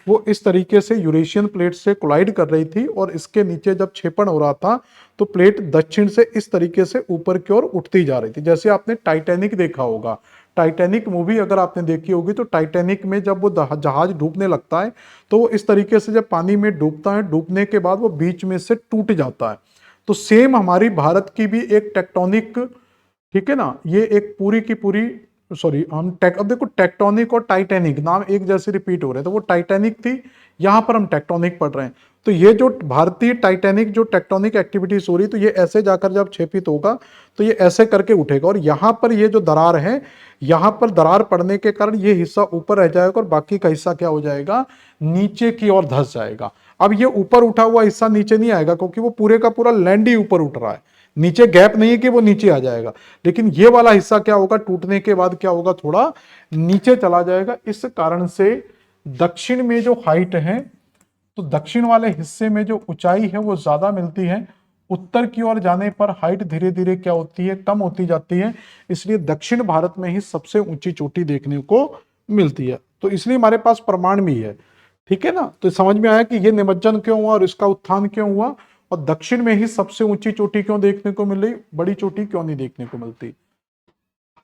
वो इस तरीके से यूरेशियन प्लेट से कोलाइड कर रही थी और इसके नीचे जब क्षेपण हो रहा था तो प्लेट दक्षिण से इस तरीके से ऊपर की ओर उठती जा रही थी। जैसे आपने टाइटैनिक देखा होगा, टाइटैनिक मूवी अगर आपने देखी होगी तो टाइटैनिक में जब वो जहाज डूबने लगता है तो वो इस तरीके से जब पानी में डूबता है, डूबने के बाद वो बीच में से टूट जाता है। तो सेम हमारी भारत की भी एक टेक्टोनिक, ठीक है ना, ये एक पूरी की पूरी, सॉरी हम अब देखो टेक्टोनिक और टाइटैनिक नाम एक जैसे रिपीट हो रहे हैं। तो वो टाइटैनिक थी, यहां पर हम टेक्टोनिक पढ़ रहे हैं। तो ये जो भारतीय टाइटैनिक जो टेक्टोनिक एक्टिविटीज हो रही, तो ये ऐसे जाकर जब क्षेपित होगा तो ये ऐसे करके उठेगा और यहां पर ये जो दरार है, यहां पर दरार पड़ने के कारण ये हिस्सा ऊपर रह जाएगा और बाकी का हिस्सा क्या हो जाएगा, नीचे की ओर धंस जाएगा। अब ये ऊपर उठा हुआ हिस्सा नीचे नहीं आएगा क्योंकि वो पूरे का पूरा लैंड ही ऊपर उठ रहा है, नीचे गैप नहीं है कि वो नीचे आ जाएगा। लेकिन ये वाला हिस्सा क्या होगा, टूटने के बाद क्या होगा, थोड़ा नीचे चला जाएगा। इस कारण से दक्षिण में जो हाइट है, तो दक्षिण वाले हिस्से में जो ऊंचाई है वो ज्यादा मिलती है। उत्तर की ओर जाने पर हाइट धीरे धीरे क्या होती है, कम होती जाती है। इसलिए दक्षिण भारत में ही सबसे ऊंची चोटी देखने को मिलती है। तो इसलिए हमारे पास प्रमाण भी है, ठीक है ना। तो समझ में आया कि ये निमज्जन क्यों हुआ और इसका उत्थान क्यों हुआ, और दक्षिण में ही सबसे ऊंची चोटी क्यों देखने को मिल रही, बड़ी चोटी क्यों नहीं देखने को मिलती।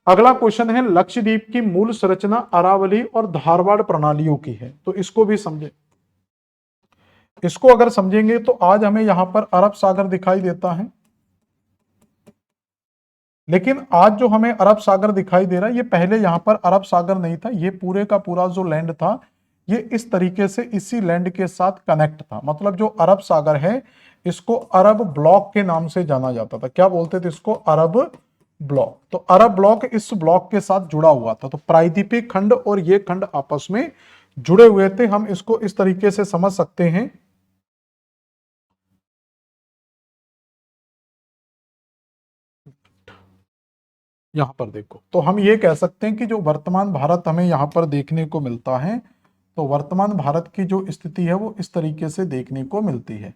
अगला क्वेश्चन है, लक्षद्वीप की मूल संरचना अरावली और धारवाड़ प्रणालियों की है। तो इसको भी समझे। इसको अगर समझेंगे तो आज हमें यहां पर अरब सागर दिखाई देता है, लेकिन आज जो हमें अरब सागर दिखाई दे रहा है ये पहले यहां पर अरब सागर नहीं था। ये पूरे का पूरा जो लैंड था ये इस तरीके से इसी लैंड के साथ कनेक्ट था। मतलब जो अरब सागर है इसको अरब ब्लॉक के नाम से जाना जाता था। क्या बोलते थे इसको, अरब ब्लॉक। तो अरब ब्लॉक इस ब्लॉक के साथ जुड़ा हुआ था। तो प्रायद्वीपीय खंड और ये खंड आपस में जुड़े हुए थे। हम इसको इस तरीके से समझ सकते हैं, यहां पर देखो। तो हम ये कह सकते हैं कि जो वर्तमान भारत हमें यहां पर देखने को मिलता है, तो वर्तमान भारत की जो स्थिति है वो इस तरीके से देखने को मिलती है।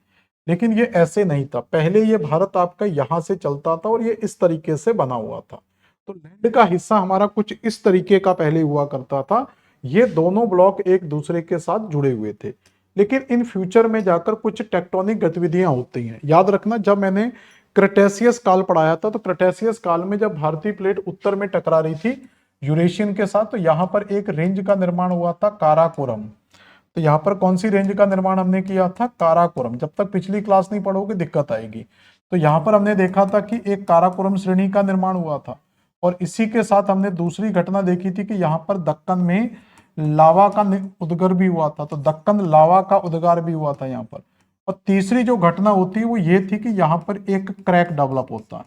लेकिन ये ऐसे नहीं था, पहले ये भारत आपका यहां से चलता था और ये इस तरीके से बना हुआ था। तो लैंड का हिस्सा हमारा कुछ इस तरीके का पहले हुआ करता था। ये दोनों ब्लॉक एक दूसरे के साथ जुड़े हुए थे। लेकिन इन फ्यूचर में जाकर कुछ टेक्टोनिक गतिविधियां होती हैं। याद रखना, जब मैंने क्रेटेशियस काल पढ़ाया था तो क्रेटेशियस काल में जब भारतीय प्लेट उत्तर में टकरा रही थी यूरेशियन के साथ, तो यहां पर एक रेंज का निर्माण हुआ था, काराकोरम। तो यहाँ पर कौन सी रेंज का निर्माण हमने किया था, काराकोरम। जब तक पिछली क्लास नहीं पढ़ोगे दिक्कत आएगी। तो यहाँ पर हमने देखा था कि एक काराकोरम श्रेणी का निर्माण हुआ था और इसी के साथ हमने दूसरी घटना देखी थी कि यहाँ पर दक्कन में लावा का उद्गार भी हुआ था। तो दक्कन लावा का उद्गार भी हुआ था यहाँ पर। और तीसरी जो घटना होती है वो ये थी कि यहाँ पर एक क्रैक डेवलप होता है।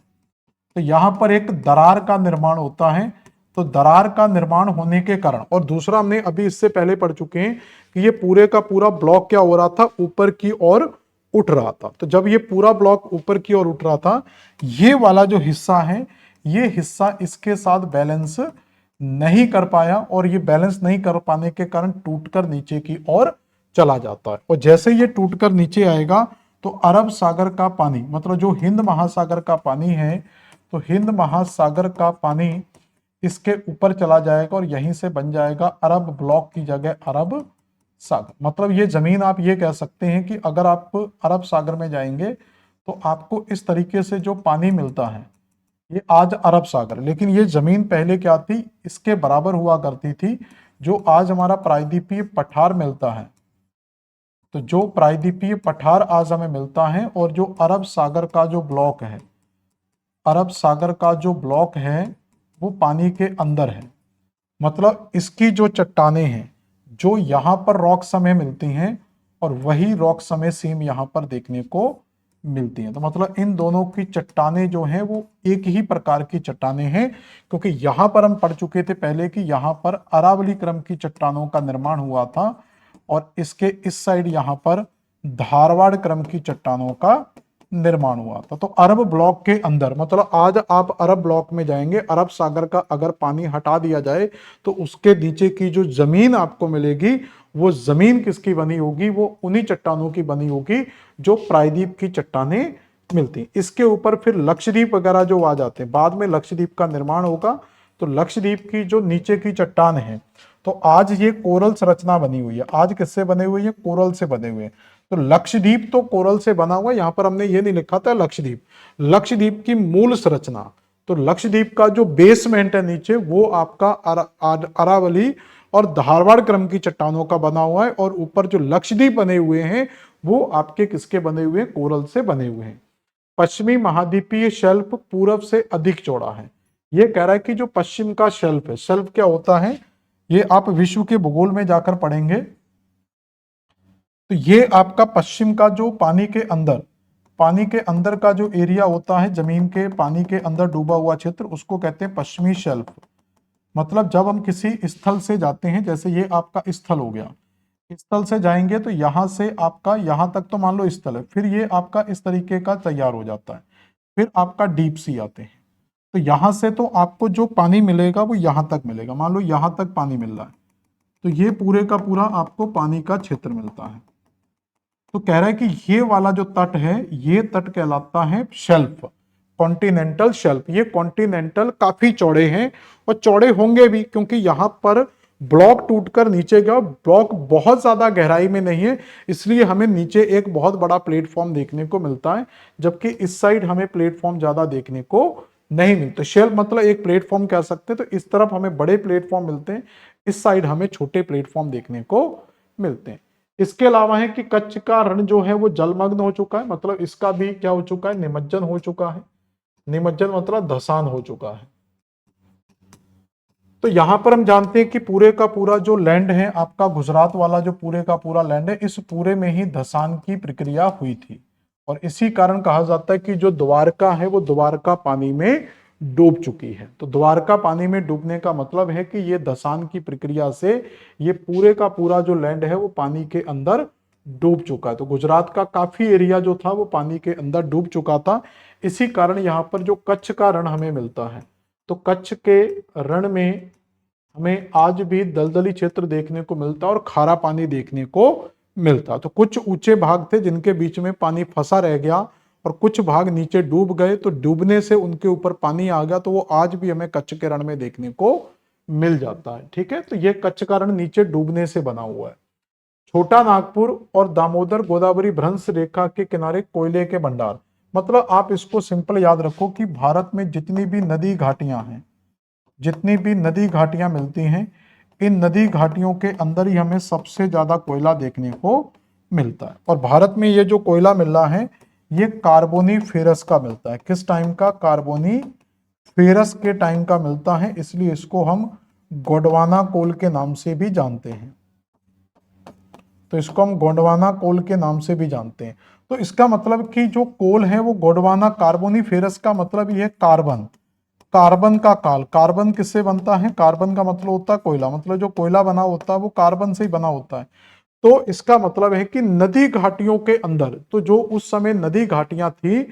तो यहाँ पर एक दरार का निर्माण होता है। तो दरार का निर्माण होने के कारण, और दूसरा हमने अभी इससे पहले पढ़ चुके हैं कि ये पूरे का पूरा ब्लॉक क्या हो रहा था, ऊपर की ओर उठ रहा था। तो जब ये पूरा ब्लॉक ऊपर की ओर उठ रहा था, ये वाला जो हिस्सा है ये हिस्सा इसके साथ बैलेंस नहीं कर पाया और ये बैलेंस नहीं कर पाने के कारण टूटकर नीचे की ओर चला जाता है। और जैसे ये टूटकर नीचे आएगा तो अरब सागर का पानी, मतलब जो हिंद महासागर का पानी है, तो हिंद महासागर का पानी इसके ऊपर चला जाएगा और यहीं से बन जाएगा अरब ब्लॉक की जगह अरब सागर। मतलब ये जमीन आप ये कह सकते हैं कि अगर आप अरब सागर में जाएंगे तो आपको इस तरीके से जो पानी मिलता है, ये आज अरब सागर, लेकिन ये जमीन पहले क्या थी, इसके बराबर हुआ करती थी। जो आज हमारा प्रायद्वीपीय पठार मिलता है, तो जो प्रायद्वीपीय पठार आज हमें मिलता है और जो अरब सागर का जो ब्लॉक है, अरब सागर का जो ब्लॉक है वो पानी के अंदर है। मतलब इसकी जो चट्टानें हैं, जो यहाँ पर रॉक समय मिलती हैं और वही रॉक समय सीम यहाँ पर देखने को मिलती हैं। तो मतलब इन दोनों की चट्टानें जो हैं वो एक ही प्रकार की चट्टानें हैं, क्योंकि यहाँ पर हम पढ़ चुके थे पहले कि यहाँ पर अरावली क्रम की चट्टानों का निर्माण हुआ था और इसके इस साइड यहाँ पर धारवाड़ क्रम की चट्टानों का निर्माण हुआ था। तो अरब ब्लॉक के अंदर, मतलब आज आप अरब ब्लॉक में जाएंगे, अरब सागर का अगर पानी हटा दिया जाए तो उसके नीचे की जो जमीन आपको मिलेगी वो जमीन किसकी बनी होगी, वो उन्हीं चट्टानों की बनी होगी जो प्रायद्वीप की चट्टानें मिलती। इसके ऊपर फिर लक्षद्वीप वगैरह जो आ जाते हैं, बाद में लक्षद्वीप का निर्माण होगा। तो लक्षद्वीप की जो नीचे की चट्टान है, तो आज ये कोरल संरचना बनी हुई है। आज किससे बने हुए हैं, कोरल से बने हुए हैं। तो लक्षद्वीप तो कोरल से बना हुआ, यहां पर हमने ये नहीं लिखा था लक्षद्वीप। लक्षद्वीप की मूल संरचना, तो लक्षद्वीप का जो बेसमेंट है नीचे, वो आपका अरावली और धारवाड़ क्रम की चट्टानों का बना हुआ है, और ऊपर जो लक्षद्वीप बने हुए हैं वो आपके किसके बने हुए हैं, कोरल से बने हुए हैं। पश्चिमी महाद्वीपीय शेल्फ पूर्व से अधिक चौड़ा है। ये कह रहा है कि जो पश्चिम का शेल्फ है, शेल्फ क्या होता है ये आप विश्व के भूगोल में जाकर पढ़ेंगे। तो ये आपका पश्चिम का जो पानी के अंदर का जो एरिया होता है, जमीन के पानी के अंदर डूबा हुआ क्षेत्र, उसको कहते हैं पश्चिमी शेल्फ। मतलब जब हम किसी स्थल से जाते हैं, जैसे ये आपका स्थल हो गया, स्थल से जाएंगे तो यहां से आपका यहां तक तो मान लो स्थल है, फिर ये आपका इस तरीके का तैयार हो जाता है, फिर आपका डीप सी आते हैं। तो यहां से तो आपको जो पानी मिलेगा वो यहां तक मिलेगा। मान लो यहां तक पानी मिल रहा है, तो ये पूरे का पूरा आपको पानी का क्षेत्र मिलता है। तो कह रहा है कि ये वाला जो तट है, ये तट कहलाता है शेल्फ, कॉन्टिनेंटल शेल्फ। ये कॉन्टिनेंटल काफी चौड़े हैं और चौड़े होंगे भी, क्योंकि यहां पर ब्लॉक टूटकर नीचे गया, ब्लॉक बहुत ज्यादा गहराई में नहीं है, इसलिए हमें नीचे एक बहुत बड़ा प्लेटफॉर्म देखने को मिलता है, जबकि इस साइड हमें प्लेटफॉर्म ज्यादा देखने को नहीं मिलता। शेल्फ मतलब एक प्लेटफॉर्म कह सकते हैं। तो इस तरफ हमें बड़े प्लेटफॉर्म मिलते हैं, इस साइड हमें छोटे प्लेटफॉर्म देखने को मिलते हैं। इसके अलावा है कि कच्छ का रण जो है वो जलमग्न हो चुका है, मतलब इसका भी क्या हो चुका है, निमज्जन हो चुका है। निमज्जन मतलब धसान हो चुका है। तो यहां पर हम जानते हैं कि पूरे का पूरा जो लैंड है आपका, गुजरात वाला जो पूरे का पूरा लैंड है, इस पूरे में ही धसान की प्रक्रिया हुई थी, और इसी कारण कहा जाता है कि जो द्वारका है वो द्वारका पानी में डूब चुकी है। तो द्वारका पानी में डूबने का मतलब है कि ये धसान की प्रक्रिया से ये पूरे का पूरा जो लैंड है वो पानी के अंदर डूब चुका है। तो गुजरात का काफी एरिया जो था वो पानी के अंदर डूब चुका था। इसी कारण यहाँ पर जो कच्छ का रण हमें मिलता है, तो कच्छ के रण में हमें आज भी दलदली क्षेत्र देखने को मिलता और खारा पानी देखने को मिलता। तो कुछ ऊंचे भाग थे जिनके बीच में पानी फंसा रह गया और कुछ भाग नीचे डूब गए, तो डूबने से उनके ऊपर पानी आ गया, तो वो आज भी हमें कच्छ के रण में देखने को मिल जाता है। ठीक है, तो ये कच्छ का रण नीचे डूबने से बना हुआ है। छोटा नागपुर और दामोदर गोदावरी भ्रंश रेखा के किनारे कोयले के भंडार। मतलब आप इसको सिंपल याद रखो कि भारत में जितनी भी नदी घाटियां हैं, जितनी भी नदी घाटियां मिलती हैं, इन नदी घाटियों के अंदर ही हमें सबसे ज्यादा कोयला देखने को मिलता है। और भारत में ये जो कोयला मिल रहा है ये कार्बोनी फेरस का मिलता है। किस टाइम का, कार्बोनी फेरस के टाइम का मिलता है, इसलिए इसको हम गोंडवाना कोल के नाम से भी जानते हैं। तो इसको हम गोंडवाना कोल के नाम से भी जानते हैं। तो इसका मतलब कि जो कोल है वो गोंडवाना, कार्बोनी फेरस का मतलब ये कार्बन, कार्बन का काल। कार्बन किससे बनता है, कार्बन का मतलब होता है कोयला, मतलब जो कोयला बना होता है वो कार्बन से ही बना होता है। तो इसका मतलब है कि नदी घाटियों के अंदर, तो जो उस समय नदी घाटियां थी,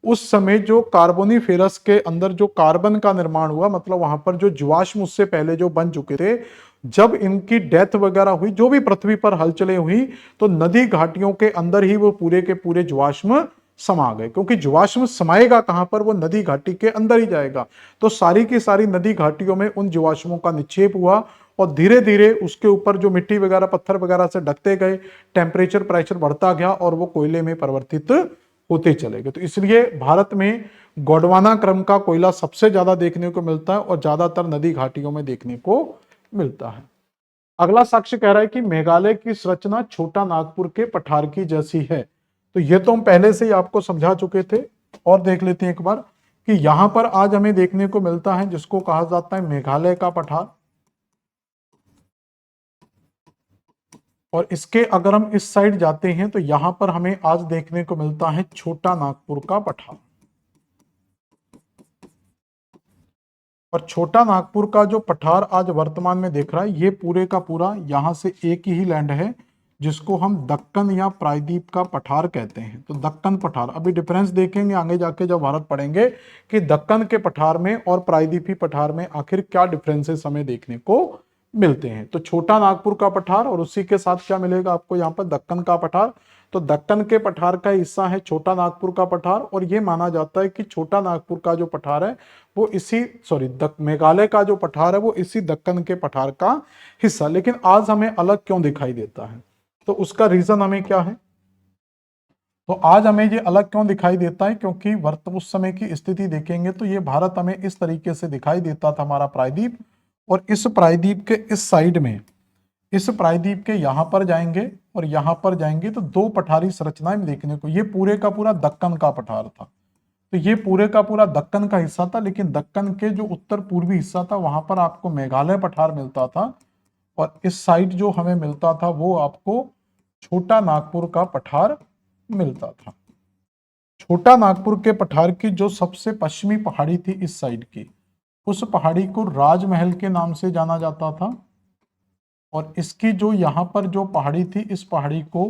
उस समय जो कार्बोनिफेरस के अंदर जो कार्बन का निर्माण हुआ, मतलब वहां पर जो जीवाश्म उससे पहले जो बन चुके थे, जब इनकी डेथ वगैरह हुई, जो भी पृथ्वी पर हलचलें हुई, तो नदी घाटियों के अंदर ही वो पूरे के पूरे जीवाश्म समा गए। क्योंकि जीवाश्म समाएगा कहां पर, वो नदी घाटी के अंदर ही जाएगा। तो सारी की सारी नदी घाटियों में उन जीवाश्मों का निक्षेप हुआ और धीरे धीरे उसके ऊपर जो मिट्टी वगैरह पत्थर वगैरह से ढकते गए, टेम्परेचर प्रेशर बढ़ता गया और वो कोयले में परिवर्तित होते चले गए। तो इसलिए भारत में गोंडवाना क्रम का कोयला सबसे ज्यादा देखने को मिलता है और ज्यादातर नदी घाटियों में देखने को मिलता है। अगला साक्ष्य कह रहा है कि मेघालय की संरचना छोटा नागपुर के पठार की जैसी है। तो ये तो हम पहले से ही आपको समझा चुके थे, और देख लेते हैं एक बार कि यहां पर आज हमें देखने को मिलता है जिसको कहा जाता है मेघालय का पठार, और इसके अगर हम इस साइड जाते हैं तो यहां पर हमें आज देखने को मिलता है छोटा नागपुर का पठार। और छोटा नागपुर का जो पठार आज वर्तमान में देख रहा है, ये पूरे का पूरा यहां से एक ही लैंड है जिसको हम दक्कन या प्रायद्वीप का पठार कहते हैं। तो दक्कन पठार, अभी डिफरेंस देखेंगे आगे जाके जब भारत पढ़ेंगे कि दक्कन के पठार में और प्रायद्वीपी पठार में आखिर क्या डिफरेंसेस हमें देखने को मिलते हैं। तो छोटा नागपुर का पठार और उसी के साथ क्या मिलेगा आपको यहाँ पर दक्कन का पठार। तो दक्कन के पठार का हिस्सा है छोटा नागपुर का पठार, और यह माना जाता है कि छोटा नागपुर का जो पठार है वो इसी मेघालय का जो पठार है वो इसी दक्कन के पठार का हिस्सा। लेकिन आज हमें अलग क्यों दिखाई देता है, तो उसका रीजन हमें क्या है। तो आज हमें ये अलग क्यों दिखाई देता है, क्योंकि उस समय की स्थिति देखेंगे तो ये भारत हमें इस तरीके से दिखाई देता था हमारा प्रायद्वीप, और इस प्रायद्वीप के इस साइड में, इस प्रायद्वीप के यहां पर जाएंगे और यहां पर जाएंगे तो दो पठारी संरचनाएं देखने को, ये पूरे का पूरा दक्कन का पठार था। तो ये पूरे का पूरा दक्कन का हिस्सा था, लेकिन दक्कन के जो उत्तर पूर्वी हिस्सा था वहां पर आपको मेघालय पठार मिलता था, और इस साइड जो हमें मिलता था वो आपको छोटा नागपुर का पठार मिलता था। छोटा नागपुर के पठार की जो सबसे पश्चिमी पहाड़ी थी इस साइड की, उस पहाड़ी को राजमहल के नाम से जाना जाता था, और इसकी जो यहाँ पर जो पहाड़ी थी इस पहाड़ी को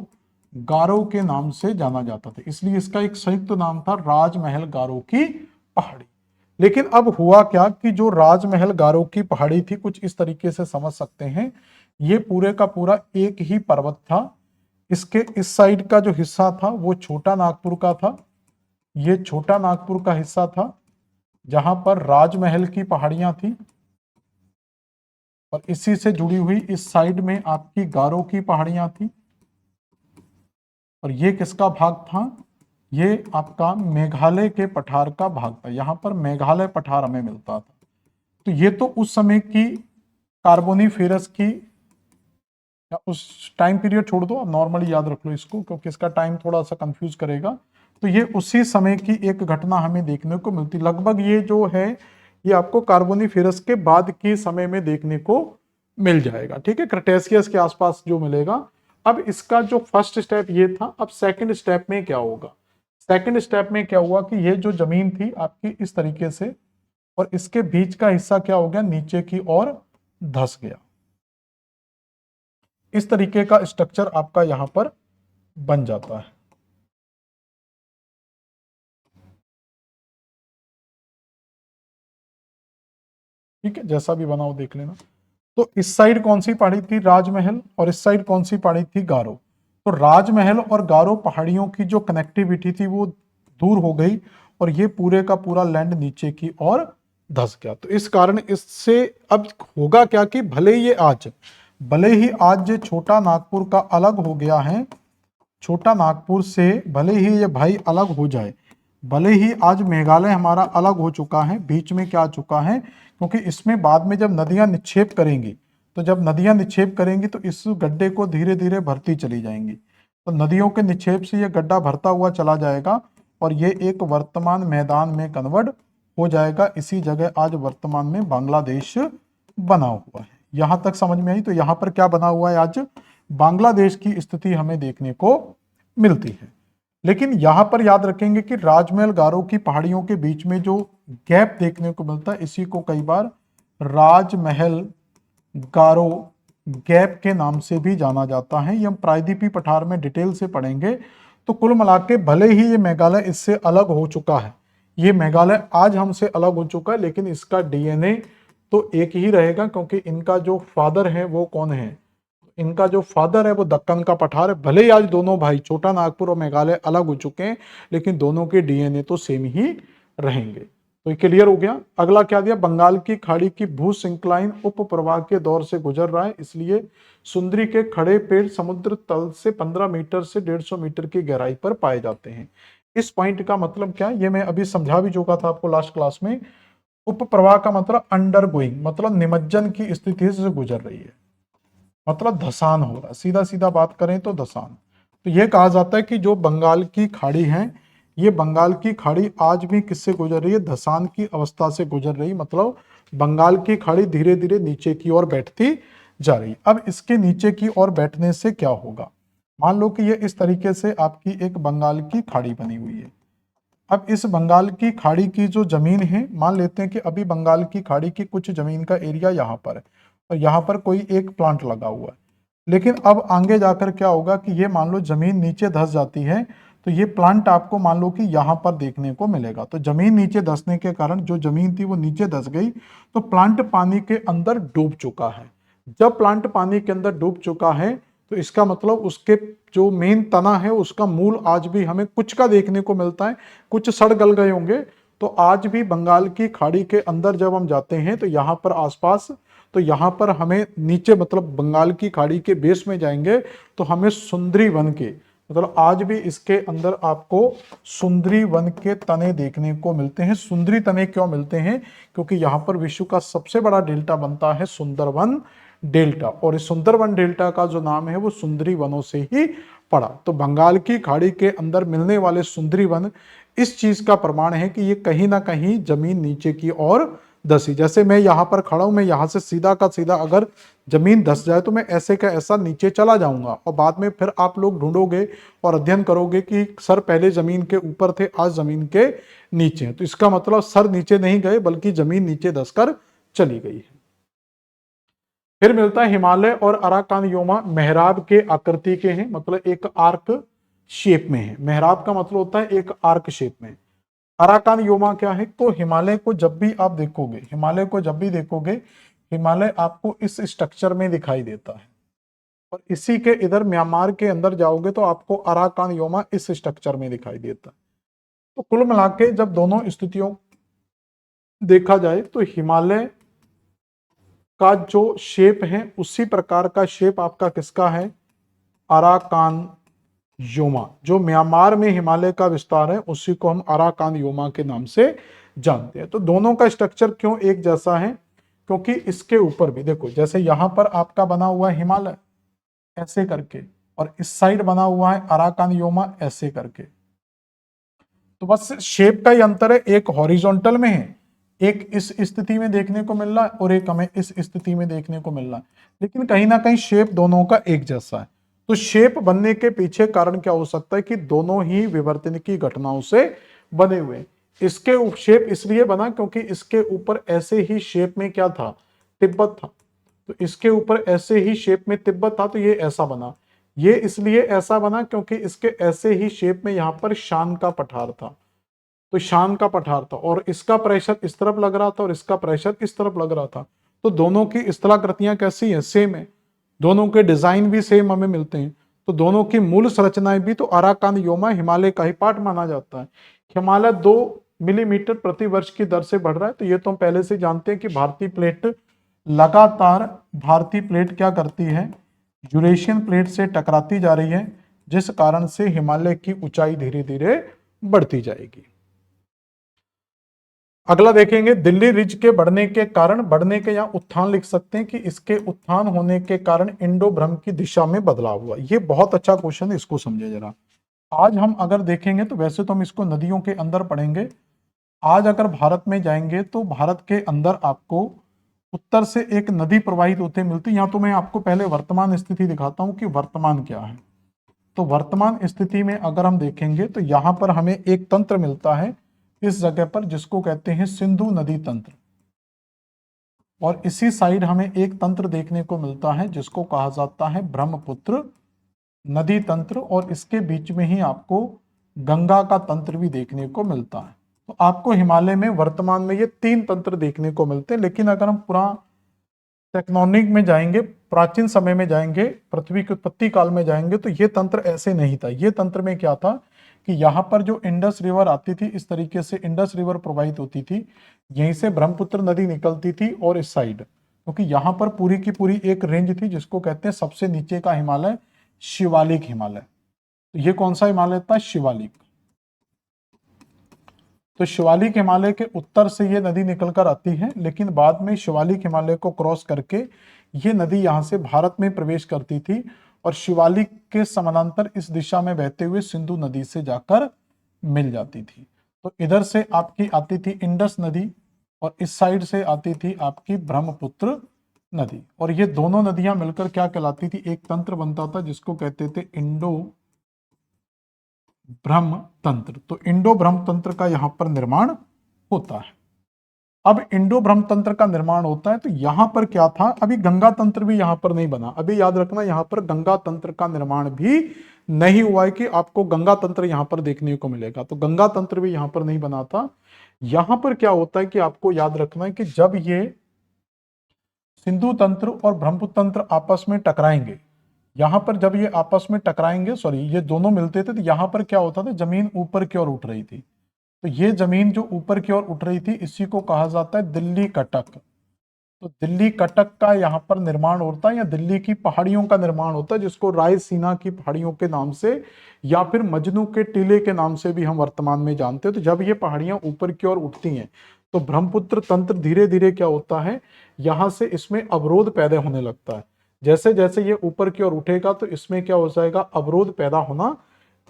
गारो के नाम से जाना जाता था, इसलिए इसका एक संयुक्त नाम था राजमहल गारो की पहाड़ी। लेकिन अब हुआ क्या कि जो राजमहल गारो की पहाड़ी थी, कुछ इस तरीके से समझ सकते हैं, ये पूरे का पूरा एक ही पर्वत था। इसके इस साइड का जो हिस्सा था वो छोटा नागपुर का था, ये छोटा नागपुर का हिस्सा था जहां पर राजमहल की पहाड़ियां थी, और इसी से जुड़ी हुई इस साइड में आपकी गारो की पहाड़ियां थी, और ये किसका भाग था, ये आपका मेघालय के पठार का भाग था। यहां पर मेघालय पठार हमें मिलता था। तो ये तो उस समय की कार्बोनिफेरस की, या उस टाइम पीरियड छोड़ दो, नॉर्मली याद रख लो इसको क्योंकि इसका टाइम थोड़ा सा कंफ्यूज करेगा। तो ये उसी समय की एक घटना हमें देखने को मिलती, लगभग ये जो है ये आपको कार्बोनिफेरस के बाद के समय में देखने को मिल जाएगा, ठीक है, क्रेटेशियस के आसपास जो मिलेगा। अब इसका जो फर्स्ट स्टेप ये था, अब सेकंड स्टेप में क्या होगा। सेकंड स्टेप में क्या हुआ कि ये जो जमीन थी आपकी इस तरीके से, और इसके बीच का हिस्सा क्या हो गया, नीचे की ओर धंस गया। इस तरीके का स्ट्रक्चर आपका यहां पर बन जाता है। ठीक है, जैसा भी बनाओ देख लेना। तो इस साइड कौन सी पहाड़ी थी, राजमहल, और इस साइड कौन सी पहाड़ी थी, गारो। तो राजमहल और गारो पहाड़ियों की जो कनेक्टिविटी थी वो दूर हो गई, और ये पूरे का पूरा लैंड नीचे की ओर धंस गया। तो इस कारण इससे अब होगा क्या कि भले ही आज ये छोटा नागपुर का अलग हो गया है, छोटा नागपुर से भले ही ये भाई अलग हो जाए, भले ही आज मेघालय हमारा अलग हो चुका है, बीच में क्या आ चुका है, क्योंकि इसमें बाद में जब नदियां निक्षेप करेंगी, तो जब नदियां निक्षेप करेंगी तो इस गड्ढे को धीरे धीरे भरती चली जाएंगी। तो नदियों के निक्षेप से ये गड्ढा भरता हुआ चला जाएगा, और ये एक वर्तमान मैदान में कन्वर्ट हो जाएगा। इसी जगह आज वर्तमान में बांग्लादेश बना हुआ है। यहां तक समझ में आई। तो यहां पर क्या बना हुआ है, आज बांग्लादेश की स्थिति हमें देखने को मिलती है। लेकिन यहां पर याद रखेंगे कि राजमहल गारो की पहाड़ियों के बीच में जो गैप देखने को मिलता है, इसी को कई बार राजमहल गारो गैप के नाम से भी जाना जाता है। ये हम प्रायद्वीपी पठार में डिटेल से पढ़ेंगे। तो कुल मिला के भले ही ये मेघालय इससे अलग हो चुका है, ये मेघालय आज हमसे अलग हो चुका है, लेकिन इसका डीएनए तो एक ही रहेगा, क्योंकि इनका जो फादर है वो कौन है, इनका जो फादर है वो दक्कन का पठार है। भले ही आज दोनों भाई छोटा नागपुर और मेघालय अलग हो चुके हैं, लेकिन दोनों के डीएनए तो सेम ही रहेंगे। तो ये क्लियर हो गया। अगला क्या दिया, बंगाल की खाड़ी की भू सिंक्लाइन उप प्रवाह के दौर से गुजर रहा है, इसलिए सुंदरी के खड़े पेड़ समुद्र तल से 15 मीटर से 150 मीटर की गहराई पर पाए जाते हैं। इस पॉइंट का मतलब क्या है, ये मैं अभी समझा भी चुका था आपको लास्ट क्लास में। उप प्रवाह का मतलब अंडर गोइंग, मतलब निमज्जन की स्थिति से गुजर रही है, मतलब धसान हो रहा है, सीधा सीधा बात करें तो धसान। तो यह कहा जाता है कि जो बंगाल की खाड़ी है, ये बंगाल की खाड़ी आज भी किससे गुजर रही है, धसान की अवस्था से गुजर रही, मतलब बंगाल की खाड़ी धीरे धीरे नीचे की ओर बैठती जा रही। अब इसके नीचे की ओर बैठने से क्या होगा, मान लो कि ये इस तरीके से आपकी एक बंगाल की खाड़ी बनी हुई है। अब इस बंगाल की खाड़ी की जो जमीन है, मान लेते हैं कि अभी बंगाल की खाड़ी की कुछ जमीन का एरिया यहाँ पर है और यहाँ पर कोई एक प्लांट लगा हुआ है। लेकिन अब आगे जाकर क्या होगा कि ये मान लो जमीन नीचे धंस जाती है, तो ये प्लांट आपको मान लो कि यहाँ पर देखने को मिलेगा। तो जमीन नीचे धंसने के कारण जो जमीन थी वो नीचे धंस गई, तो प्लांट पानी के अंदर डूब चुका है। जब प्लांट पानी के अंदर डूब चुका है, तो इसका मतलब उसके जो मेन तना है उसका मूल आज भी हमें कुछ का देखने को मिलता है, कुछ सड़ गल गए होंगे। तो आज भी बंगाल की खाड़ी के अंदर जब हम जाते हैं तो यहाँ पर आसपास, तो यहाँ पर हमें नीचे मतलब बंगाल की खाड़ी के बेस में जाएंगे तो हमें सुंदरी वन के, मतलब आज भी इसके अंदर आपको सुंदरी वन के तने देखने को मिलते हैं। सुंदरी तने क्यों मिलते हैं, क्योंकि यहाँ पर विश्व का सबसे बड़ा डेल्टा बनता है सुंदरवन डेल्टा, और इस सुंदरवन डेल्टा का जो नाम है वो सुंदरी वनों से ही पड़ा। तो बंगाल की खाड़ी के अंदर मिलने वाले सुंदरी वन इस चीज का प्रमाण है कि ये कहीं ना कहीं जमीन नीचे की ओर धसी। जैसे मैं यहाँ पर खड़ा हूं, मैं यहाँ से सीधा का सीधा अगर जमीन धस जाए तो मैं ऐसे का ऐसा नीचे चला जाऊंगा, और बाद में फिर आप लोग ढूंढोगे और अध्ययन करोगे कि सर पहले जमीन के ऊपर थे, आज जमीन के नीचे हैं। तो इसका मतलब सर नीचे नहीं गए बल्कि जमीन नीचे धसकर चली गई है। फिर मिलता है हिमालय और अराकानयोमा मेहराब के आकृति के हैं, मतलब एक आर्क शेप में है। मेहराब का मतलब होता है एक आर्क शेप में। अराकानयोमा क्या है, तो हिमालय को जब भी आप देखोगे, हिमालय को जब भी देखोगे, हिमालय आपको इस स्ट्रक्चर में दिखाई देता है, और इसी के इधर म्यांमार के अंदर जाओगे तो आपको अराकानयोमा इस स्ट्रक्चर में दिखाई देता है। तो कुल मिला के जब दोनों स्थितियों देखा जाए तो हिमालय का जो शेप है उसी प्रकार का शेप आपका किसका है, अराकान योमा। जो म्यांमार में हिमालय का विस्तार है उसी को हम अराकान योमा के नाम से जानते हैं। तो दोनों का स्ट्रक्चर क्यों एक जैसा है, क्योंकि इसके ऊपर भी देखो, जैसे यहां पर आपका बना हुआ है हिमालय ऐसे करके, और इस साइड बना हुआ है अराकान योमा ऐसे करके। तो बस शेप का ही अंतर है, एक हॉरिजॉन्टल में है, एक इस स्थिति में देखने को मिल रहा है और एक हमें इस स्थिति में देखने को मिल रहा है, लेकिन कहीं ना कहीं शेप दोनों का एक जैसा है। तो शेप बनने के पीछे कारण क्या हो सकता है कि दोनों ही विवर्तन की घटनाओं से बने हुए। इसके शेप इसलिए बना क्योंकि इसके ऊपर ऐसे ही शेप में क्या था, तिब्बत था, तो इसके ऊपर ऐसे ही शेप में तिब्बत था, तो ये ऐसा बना। ये इसलिए ऐसा बना क्योंकि इसके ऐसे ही शेप में यहां पर शान का पठार था, तो शान का पठार था, और इसका प्रेशर इस तरफ लग रहा था और इसका प्रेशर इस तरफ लग रहा था। तो दोनों की स्थलाकृतियां कैसी है, सेम है, दोनों के डिजाइन भी सेम हमें मिलते हैं। तो दोनों की मूल संरचनाएं भी, तो अराकान योमा हिमालय का ही पार्ट माना जाता है। हिमालय 2 मिलीमीटर प्रति वर्ष की दर से बढ़ रहा है, तो ये तो हम पहले से जानते हैं कि भारतीय प्लेट लगातार, भारतीय प्लेट क्या करती है, यूरेशियन प्लेट से टकराती जा रही है, जिस कारण से हिमालय की ऊंचाई धीरे धीरे बढ़ती जाएगी। अगला देखेंगे दिल्ली रिज के बढ़ने के कारण, बढ़ने के यहाँ उत्थान लिख सकते हैं कि इसके उत्थान होने के कारण इंडो भ्रम की दिशा में बदलाव हुआ। ये बहुत अच्छा क्वेश्चन है, इसको समझे जरा। आज हम अगर देखेंगे तो वैसे तो हम इसको नदियों के अंदर पढ़ेंगे, आज अगर भारत में जाएंगे तो भारत के अंदर आपको उत्तर से एक नदी प्रवाहित होते मिलती है। यहाँ तो मैं आपको पहले वर्तमान स्थिति दिखाता हूँ कि वर्तमान क्या है। तो वर्तमान स्थिति में अगर हम देखेंगे तो यहाँ पर हमें एक तंत्र मिलता है इस जगह पर, जिसको कहते हैं सिंधु नदी तंत्र, और इसी साइड हमें एक तंत्र देखने को मिलता है जिसको कहा जाता है ब्रह्मपुत्र नदी तंत्र, और इसके बीच में ही आपको गंगा का तंत्र भी देखने को मिलता है। तो आपको हिमालय में वर्तमान में ये 3 तंत्र देखने को मिलते हैं। लेकिन अगर हम पूरा टेक्टोनिक में जाएंगे, प्राचीन समय में जाएंगे, पृथ्वी के उत्पत्ति काल में जाएंगे, तो ये तंत्र ऐसे नहीं था। ये तंत्र में क्या था कि यहाँ पर जो इंडस रिवर आती थी, इस तरीके से इंडस रिवर प्रवाहित होती थी, यहीं से ब्रह्मपुत्र नदी निकलती थी, और इस साइड क्योंकि यहाँ पर पूरी की पूरी एक रेंज थी जिसको कहते हैं सबसे नीचे का हिमालय शिवालिक हिमालय। तो ये कौन सा हिमालय था, शिवालिक। तो शिवालिक हिमालय के उत्तर से ये नदी निकलकर आती है, लेकिन बाद में शिवालिक हिमालय को क्रॉस करके ये नदी यहाँ से भारत में प्रवेश करती थी और शिवालिक के समानांतर इस दिशा में बहते हुए सिंधु नदी से जाकर मिल जाती थी। तो इधर से आपकी आती थी इंडस नदी और इस साइड से आती थी आपकी ब्रह्मपुत्र नदी, और ये दोनों नदियां मिलकर क्या कहलाती थी, एक तंत्र बनता था जिसको कहते थे इंडो ब्रह्म तंत्र। तो इंडो ब्रह्म तंत्र का यहां पर निर्माण होता है। अब इंडो ब्रह्म तंत्र का निर्माण होता है तो यहां पर क्या था, अभी गंगा तंत्र भी यहां पर नहीं बना। अभी याद रखना यहां पर गंगा तंत्र का निर्माण भी नहीं हुआ है कि आपको गंगा तंत्र यहां पर देखने को मिलेगा। तो गंगा तंत्र भी यहां पर नहीं बना था। यहां पर क्या होता है कि आपको याद रखना है कि जब ये सिंधु तंत्र और ब्रह्मपुत्र तंत्र आपस में टकराएंगे, यहां पर जब ये आपस में टकराएंगे, सॉरी ये दोनों मिलते थे, तो यहां पर क्या होता था, जमीन ऊपर की ओर उठ रही थी। तो ये जमीन जो ऊपर की ओर उठ रही थी इसी को कहा जाता है दिल्ली कटक। तो दिल्ली कटक का यहाँ पर निर्माण होता है या दिल्ली की पहाड़ियों का निर्माण होता है, जिसको रायसीना की पहाड़ियों के नाम से या फिर मजनू के टीले के नाम से भी हम वर्तमान में जानते हैं। तो जब ये पहाड़ियां ऊपर की ओर उठती हैं तो ब्रह्मपुत्र तंत्र धीरे धीरे क्या होता है, यहां से इसमें अवरोध पैदा होने लगता है। जैसे जैसे ये ऊपर की ओर उठेगा तो इसमें क्या हो जाएगा, अवरोध पैदा होना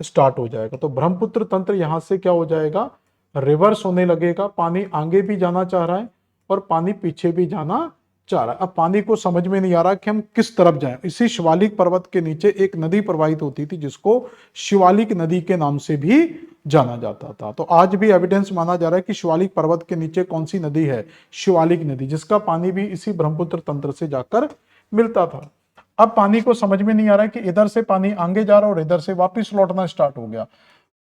स्टार्ट हो जाएगा। तो ब्रह्मपुत्र तंत्र यहां से क्या हो जाएगा, रिवर्स होने लगेगा। पानी आगे भी जाना चाह रहा है और पानी पीछे भी जाना चाह रहा है। अब पानी को समझ में नहीं आ रहा कि हम किस तरफ जाएं। इसी शिवालिक पर्वत के नीचे एक नदी प्रवाहित होती थी जिसको शिवालिक नदी के नाम से भी जाना जाता था। तो आज भी एविडेंस माना जा रहा है कि शिवालिक पर्वत के नीचे कौन सी नदी है, शिवालिक नदी, जिसका पानी भी इसी ब्रह्मपुत्र तंत्र से जाकर मिलता था। अब पानी को समझ में नहीं आ रहा है कि इधर से पानी आगे जा रहा है और इधर से वापिस लौटना स्टार्ट हो गया।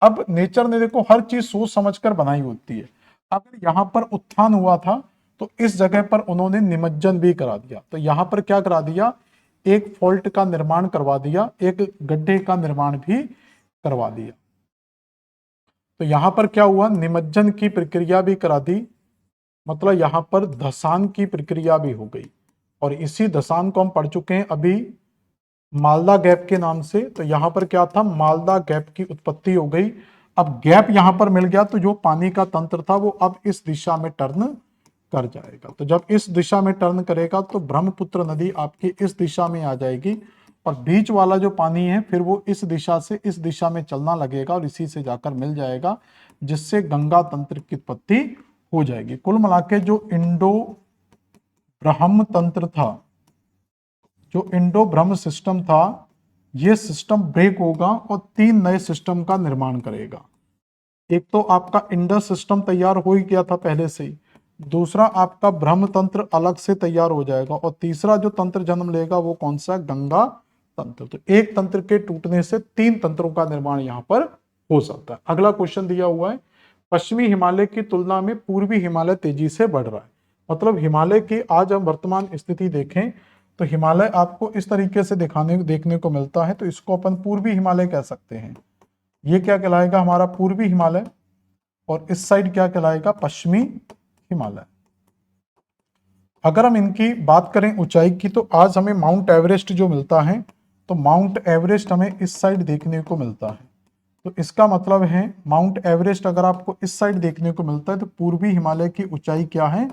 अब नेचर ने देखो हर चीज सोच समझकर बनाई होती है। अगर यहां पर उत्थान हुआ था तो इस जगह पर उन्होंने निमज्जन भी करा दिया। तो यहां पर क्या करा दिया, एक फॉल्ट का निर्माण करवा दिया, एक गड्ढे का निर्माण भी करवा दिया। तो यहां पर क्या हुआ, निमज्जन की प्रक्रिया भी करा दी, मतलब यहां पर धसान की प्रक्रिया भी हो गई। और इसी धसान को हम पढ़ चुके हैं अभी मालदा गैप के नाम से। तो यहां पर क्या था, मालदा गैप की उत्पत्ति हो गई। अब गैप यहां पर मिल गया तो जो पानी का तंत्र था वो अब इस दिशा में टर्न कर जाएगा। तो जब इस दिशा में टर्न करेगा तो ब्रह्मपुत्र नदी आपकी इस दिशा में आ जाएगी और बीच वाला जो पानी है फिर वो इस दिशा से इस दिशा में चलना लगेगा और इसी से जाकर मिल जाएगा, जिससे गंगा तंत्र की उत्पत्ति हो जाएगी। कुल मिला के जो इंडो ब्रह्म तंत्र था, जो इंडो ब्रह्म सिस्टम था, ये सिस्टम ब्रेक होगा और 3 नए सिस्टम का निर्माण करेगा। एक तो आपका इंडस सिस्टम तैयार हो ही गया था पहले से ही, दूसरा आपका ब्रह्म तंत्र अलग से तैयार हो जाएगा और तीसरा जो तंत्र जन्म लेगा वो कौन सा, गंगा तंत्र। तो एक तंत्र के टूटने से 3 तंत्रों का निर्माण यहां पर हो सकता है। अगला क्वेश्चन दिया हुआ है, पश्चिमी हिमालय की तुलना में पूर्वी हिमालय तेजी से बढ़ रहा है। मतलब हिमालय की आज हम वर्तमान स्थिति देखें तो हिमालय आपको इस तरीके से देखने को मिलता है। तो इसको अपन पूर्वी हिमालय कह सकते हैं। ये क्या कहलाएगा, हमारा पूर्वी हिमालय, और इस साइड क्या कहलाएगा, पश्चिमी हिमालय। अगर हम इनकी बात करें ऊंचाई की तो आज हमें माउंट एवरेस्ट जो मिलता है, तो माउंट एवरेस्ट हमें इस साइड देखने को मिलता है। तो इसका मतलब है माउंट एवरेस्ट अगर आपको इस साइड देखने को मिलता है तो पूर्वी हिमालय की ऊंचाई क्या है,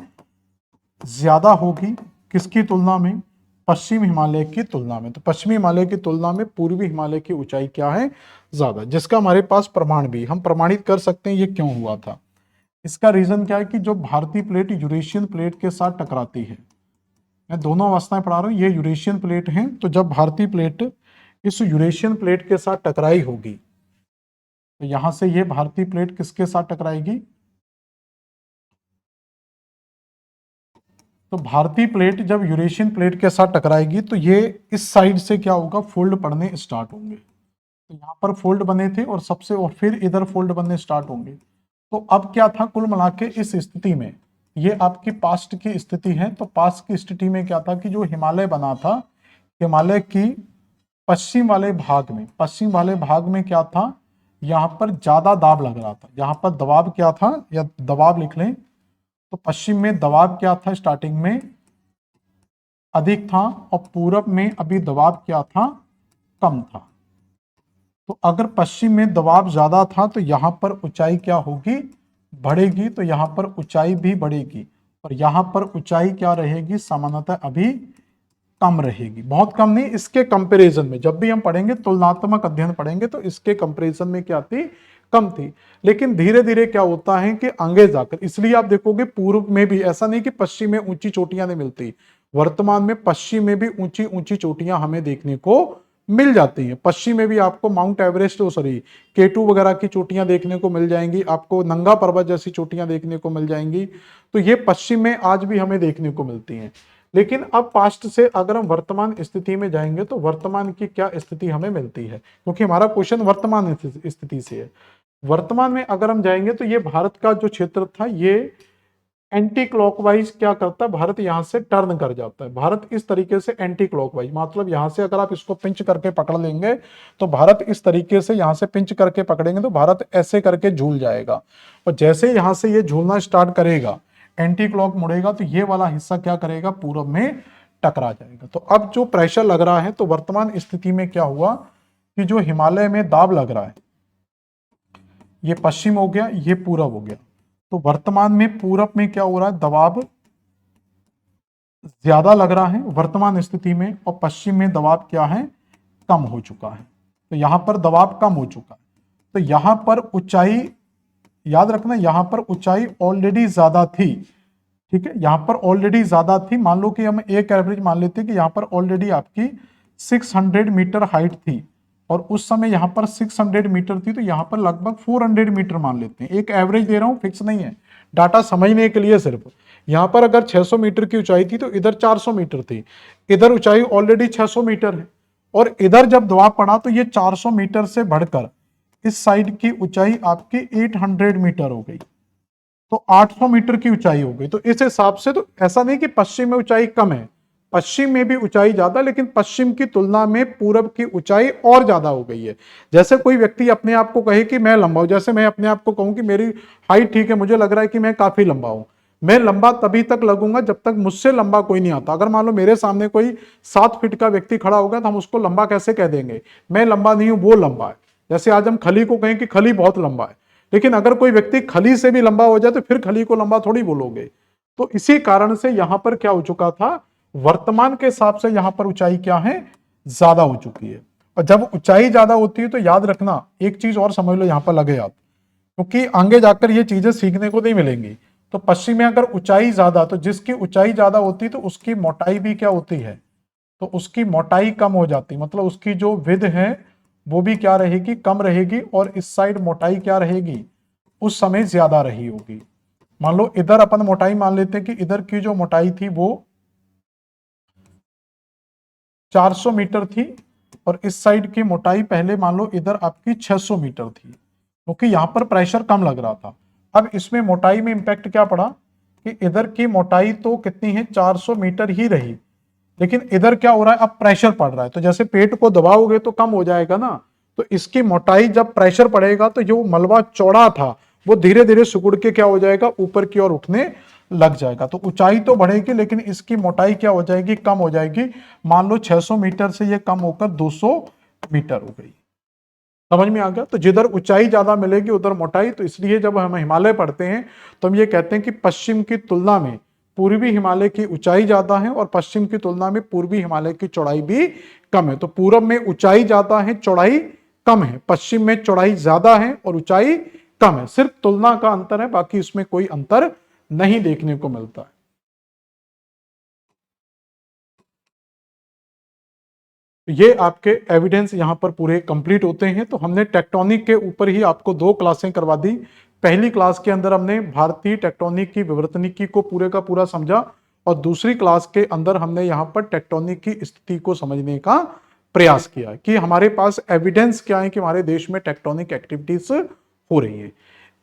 ज्यादा होगी। किसकी तुलना में, पश्चिम हिमालय की तुलना में। तो पश्चिमी हिमालय की तुलना में पूर्वी हिमालय की ऊंचाई क्या है, ज्यादा, जिसका हमारे पास प्रमाण भी हम प्रमाणित कर सकते हैं ये क्यों हुआ था। इसका रीजन क्या है कि जो भारतीय प्लेट यूरेशियन प्लेट के साथ टकराती है, मैं दोनों अवस्थाएं पढ़ा रहा हूं, ये यूरेशियन प्लेट है। तो जब भारतीय प्लेट इस यूरेशियन प्लेट के साथ टकराई होगी तो यहां से ये भारतीय प्लेट किसके साथ टकराएगी, तो भारतीय प्लेट जब यूरेशियन प्लेट के साथ टकराएगी तो ये इस साइड से क्या होगा, फोल्ड पड़ने स्टार्ट होंगे। तो यहाँ पर फोल्ड बने थे और सबसे और फिर इधर फोल्ड बनने स्टार्ट होंगे। तो अब क्या था, कुल मिला के इस स्थिति में, ये आपकी पास्ट की स्थिति है। तो पास्ट की स्थिति में क्या था कि जो हिमालय बना था, हिमालय की पश्चिम वाले भाग में, पश्चिम वाले भाग में क्या था, यहाँ पर ज्यादा दाब लग रहा था। यहाँ पर दबाव क्या था, या दबाव लिख लें, तो पश्चिम में दबाव क्या था, स्टार्टिंग में अधिक था और पूरब में अभी दबाव क्या था, कम था। तो अगर पश्चिम में दबाव ज्यादा था तो यहां पर ऊंचाई क्या होगी, बढ़ेगी तो यहाँ पर ऊंचाई भी बढ़ेगी, और यहाँ पर ऊंचाई क्या रहेगी, सामान्यतः अभी कम रहेगी, बहुत कम नहीं, इसके कंपैरिजन में जब भी हम पढ़ेंगे तुलनात्मक अध्ययन पढ़ेंगे तो इसके कंपैरिजन में क्या थी, कम थी। लेकिन धीरे धीरे क्या होता है कि आगे जाकर, इसलिए आप देखोगे पूर्व में भी ऐसा नहीं कि पश्चिम में ऊंची चोटियां नहीं मिलती, वर्तमान में पश्चिम में भी ऊंची ऊंची चोटियां हमें देखने को मिल जाती हैं। पश्चिम में भी आपको माउंट एवरेस्ट, सॉरी K2 वगैरह की चोटियां देखने को मिल जाएंगी, आपको नंगा पर्वत जैसी चोटियां देखने को मिल जाएंगी, तो ये पश्चिम में आज भी हमें देखने को मिलती हैं। लेकिन अब पास्ट से अगर हम वर्तमान स्थिति में जाएंगे तो वर्तमान की क्या स्थिति हमें मिलती है, क्योंकि हमारा क्वेश्चन वर्तमान स्थिति से है। वर्तमान में अगर हम जाएंगे तो ये भारत का जो क्षेत्र था ये एंटी क्लॉकवाइज क्या करता है, भारत यहां से टर्न कर जाता है। भारत इस तरीके से एंटी क्लॉकवाइज, मतलब यहां से अगर आप इसको पिंच करके पकड़ लेंगे तो भारत इस तरीके से, यहां से पिंच करके पकड़ेंगे तो भारत ऐसे करके झूल जाएगा, और जैसे यहां से ये झूलना स्टार्ट करेगा, एंटी क्लॉक मुड़ेगा तो ये वाला हिस्सा क्या करेगा, पूरब में टकरा जाएगा। तो अब जो प्रेशर लग रहा है, तो वर्तमान स्थिति में क्या हुआ कि जो हिमालय में दाब लग रहा है, ये पश्चिम हो गया, ये पूरब हो गया, तो वर्तमान में पूरब में क्या हो रहा है, दबाव ज्यादा लग रहा है वर्तमान स्थिति में, और पश्चिम में दबाव क्या है, कम हो चुका है। तो यहां पर दबाव कम हो चुका है, तो यहां पर ऊंचाई, याद रखना यहां पर ऊंचाई ऑलरेडी ज्यादा थी, ठीक है, यहां पर ऑलरेडी ज्यादा थी। मान लो कि हम एक एवरेज मान लेते हैं कि यहां पर ऑलरेडी आपकी 600 मीटर हाइट थी, और उस समय यहां पर 600 मीटर थी, तो यहां पर लगभग 400 मीटर मान लेते हैं। एक एवरेज दे रहा हूं, फिक्स नहीं है, डाटा समझने के लिए सिर्फ। यहां पर अगर 600 मीटर की ऊंचाई थी तो इधर 400 मीटर थी, इधर ऊंचाई ऑलरेडी 600 मीटर है, और इधर जब दबाव पड़ा तो ये 400 मीटर से बढ़कर इस साइड की ऊंचाई आपकी 800 मीटर हो गई, तो 800 मीटर की ऊंचाई हो गई। तो इस हिसाब से तो ऐसा नहीं कि पश्चिम में ऊंचाई कम है, पश्चिम में भी ऊंचाई ज्यादा, लेकिन पश्चिम की तुलना में पूरब की ऊंचाई और ज्यादा हो गई है। जैसे कोई व्यक्ति अपने आप को कहे कि मैं लंबा हूं, जैसे मैं अपने आप को कहूं कि मेरी हाइट ठीक है, मुझे लग रहा है कि मैं काफी लंबा हूं, मैं लंबा तभी तक लगूंगा जब तक मुझसे लंबा कोई नहीं आता। अगर मान लो मेरे सामने कोई 7 फीट का व्यक्ति खड़ा होगा तो हम उसको लंबा कैसे कह देंगे, मैं लंबा नहीं हूं, वो लंबा है। जैसे आज हम खली को कहें कि खली बहुत लंबा है, लेकिन अगर कोई व्यक्ति खली से भी लंबा हो जाए तो फिर खली को लंबा थोड़ी बोलोगे। तो इसी कारण से यहां पर क्या हो चुका था, वर्तमान के हिसाब से यहां पर ऊंचाई क्या है, ज्यादा हो चुकी है। और जब ऊंचाई ज्यादा होती है तो याद रखना एक चीज और समझ लो, यहां पर लगे आप, क्योंकि आगे जाकर ये चीजें सीखने को नहीं मिलेंगी। तो पश्चिम में अगर ऊंचाई ज्यादा, तो जिसकी ऊंचाई ज्यादा होती है तो उसकी मोटाई भी क्या होती है, तो उसकी मोटाई कम हो जाती, मतलब उसकी जो विड्थ है वो भी क्या रहेगी, कम रहेगी, और इस साइड मोटाई क्या रहेगी, उस समय ज्यादा रही होगी। मान लो इधर अपन मोटाई मान लेते हैं कि इधर की जो मोटाई थी वो 400 मीटर थी, और इस साइड की मोटाई पहले मान लो इधर आपकी 600 मीटर थी, क्योंकि यहां पर प्रेशर कम लग रहा था। अब इसमें मोटाई में इंपैक्ट क्या पड़ा कि इधर की मोटाई तो कितनी है, 400 मीटर ही रही, लेकिन इधर क्या हो रहा है, अब प्रेशर पड़ रहा है, तो जैसे पेट को दबाओगे तो कम हो जाएगा ना, तो इसकी मोटाई जब प्रेशर पड़ेगा तो जो मलबा चौड़ा था वो धीरे धीरे सिकुड़ के क्या हो जाएगा, ऊपर की ओर उठने लग जाएगा। तो ऊंचाई तो बढ़ेगी लेकिन इसकी मोटाई क्या हो जाएगी, कम हो जाएगी। मान लो 600 मीटर से ये कम होकर 200 मीटर हो गई। समझ में आ गया। तो जिधर ऊंचाई ज्यादा मिलेगी उधर मोटाई, तो इसलिए जब हम हिमालय पढ़ते हैं तो हम ये कहते हैं कि पश्चिम की तुलना में पूर्वी हिमालय की ऊंचाई ज्यादा है और पश्चिम की तुलना में पूर्वी हिमालय की चौड़ाई भी कम है। तो पूरब में ऊंचाई ज्यादा है, चौड़ाई कम है, पश्चिम में चौड़ाई ज्यादा है और ऊंचाई कम है। सिर्फ तुलना का अंतर है, बाकी इसमें कोई अंतर नहीं देखने को मिलता है। ये आपके एविडेंस यहां पर पूरे कंप्लीट होते हैं। तो हमने टेक्टोनिक के ऊपर ही आपको 2 क्लासें करवा दी। पहली क्लास के अंदर हमने भारतीय टेक्टोनिक की विवर्तनिकी को पूरे का पूरा समझा, और दूसरी क्लास के अंदर हमने यहां पर टेक्टोनिक की स्थिति को समझने का प्रयास किया कि हमारे पास एविडेंस क्या है कि हमारे देश में टेक्टोनिक एक्टिविटीज हो रही है।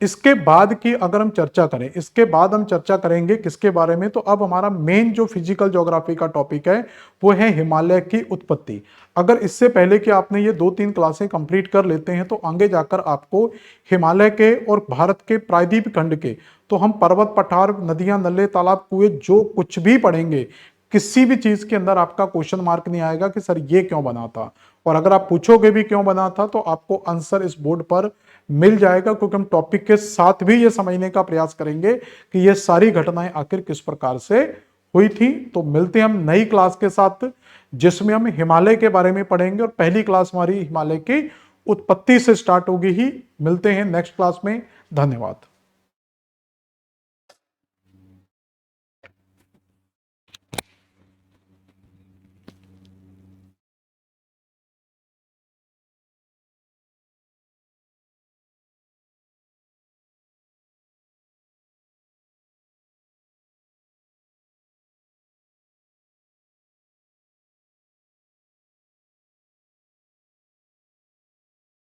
इसके बाद की अगर हम चर्चा करें, इसके बाद हम चर्चा करेंगे किसके बारे में, तो अब हमारा मेन जो फिजिकल ज्योग्राफी का टॉपिक है वो है हिमालय की उत्पत्ति। अगर इससे पहले कि आपने ये 2-3 क्लासें कंप्लीट कर लेते हैं तो आगे जाकर आपको हिमालय के और भारत के प्रायद्वीप खंड के, तो हम पर्वत पठार, नदियां, नल्ले, तालाब, कुएं जो कुछ भी पढ़ेंगे, किसी भी चीज के अंदर आपका क्वेश्चन मार्क नहीं आएगा कि सर ये क्यों बना था, और अगर आप पूछोगे भी क्यों बना था तो आपको आंसर इस बोर्ड पर मिल जाएगा, क्योंकि हम टॉपिक के साथ भी ये समझने का प्रयास करेंगे कि ये सारी घटनाएं आखिर किस प्रकार से हुई थी। तो मिलते हैं हम नई क्लास के साथ, जिसमें हम हिमालय के बारे में पढ़ेंगे और पहली क्लास हमारी हिमालय की उत्पत्ति से स्टार्ट होगी ही। मिलते हैं नेक्स्ट क्लास में। धन्यवाद।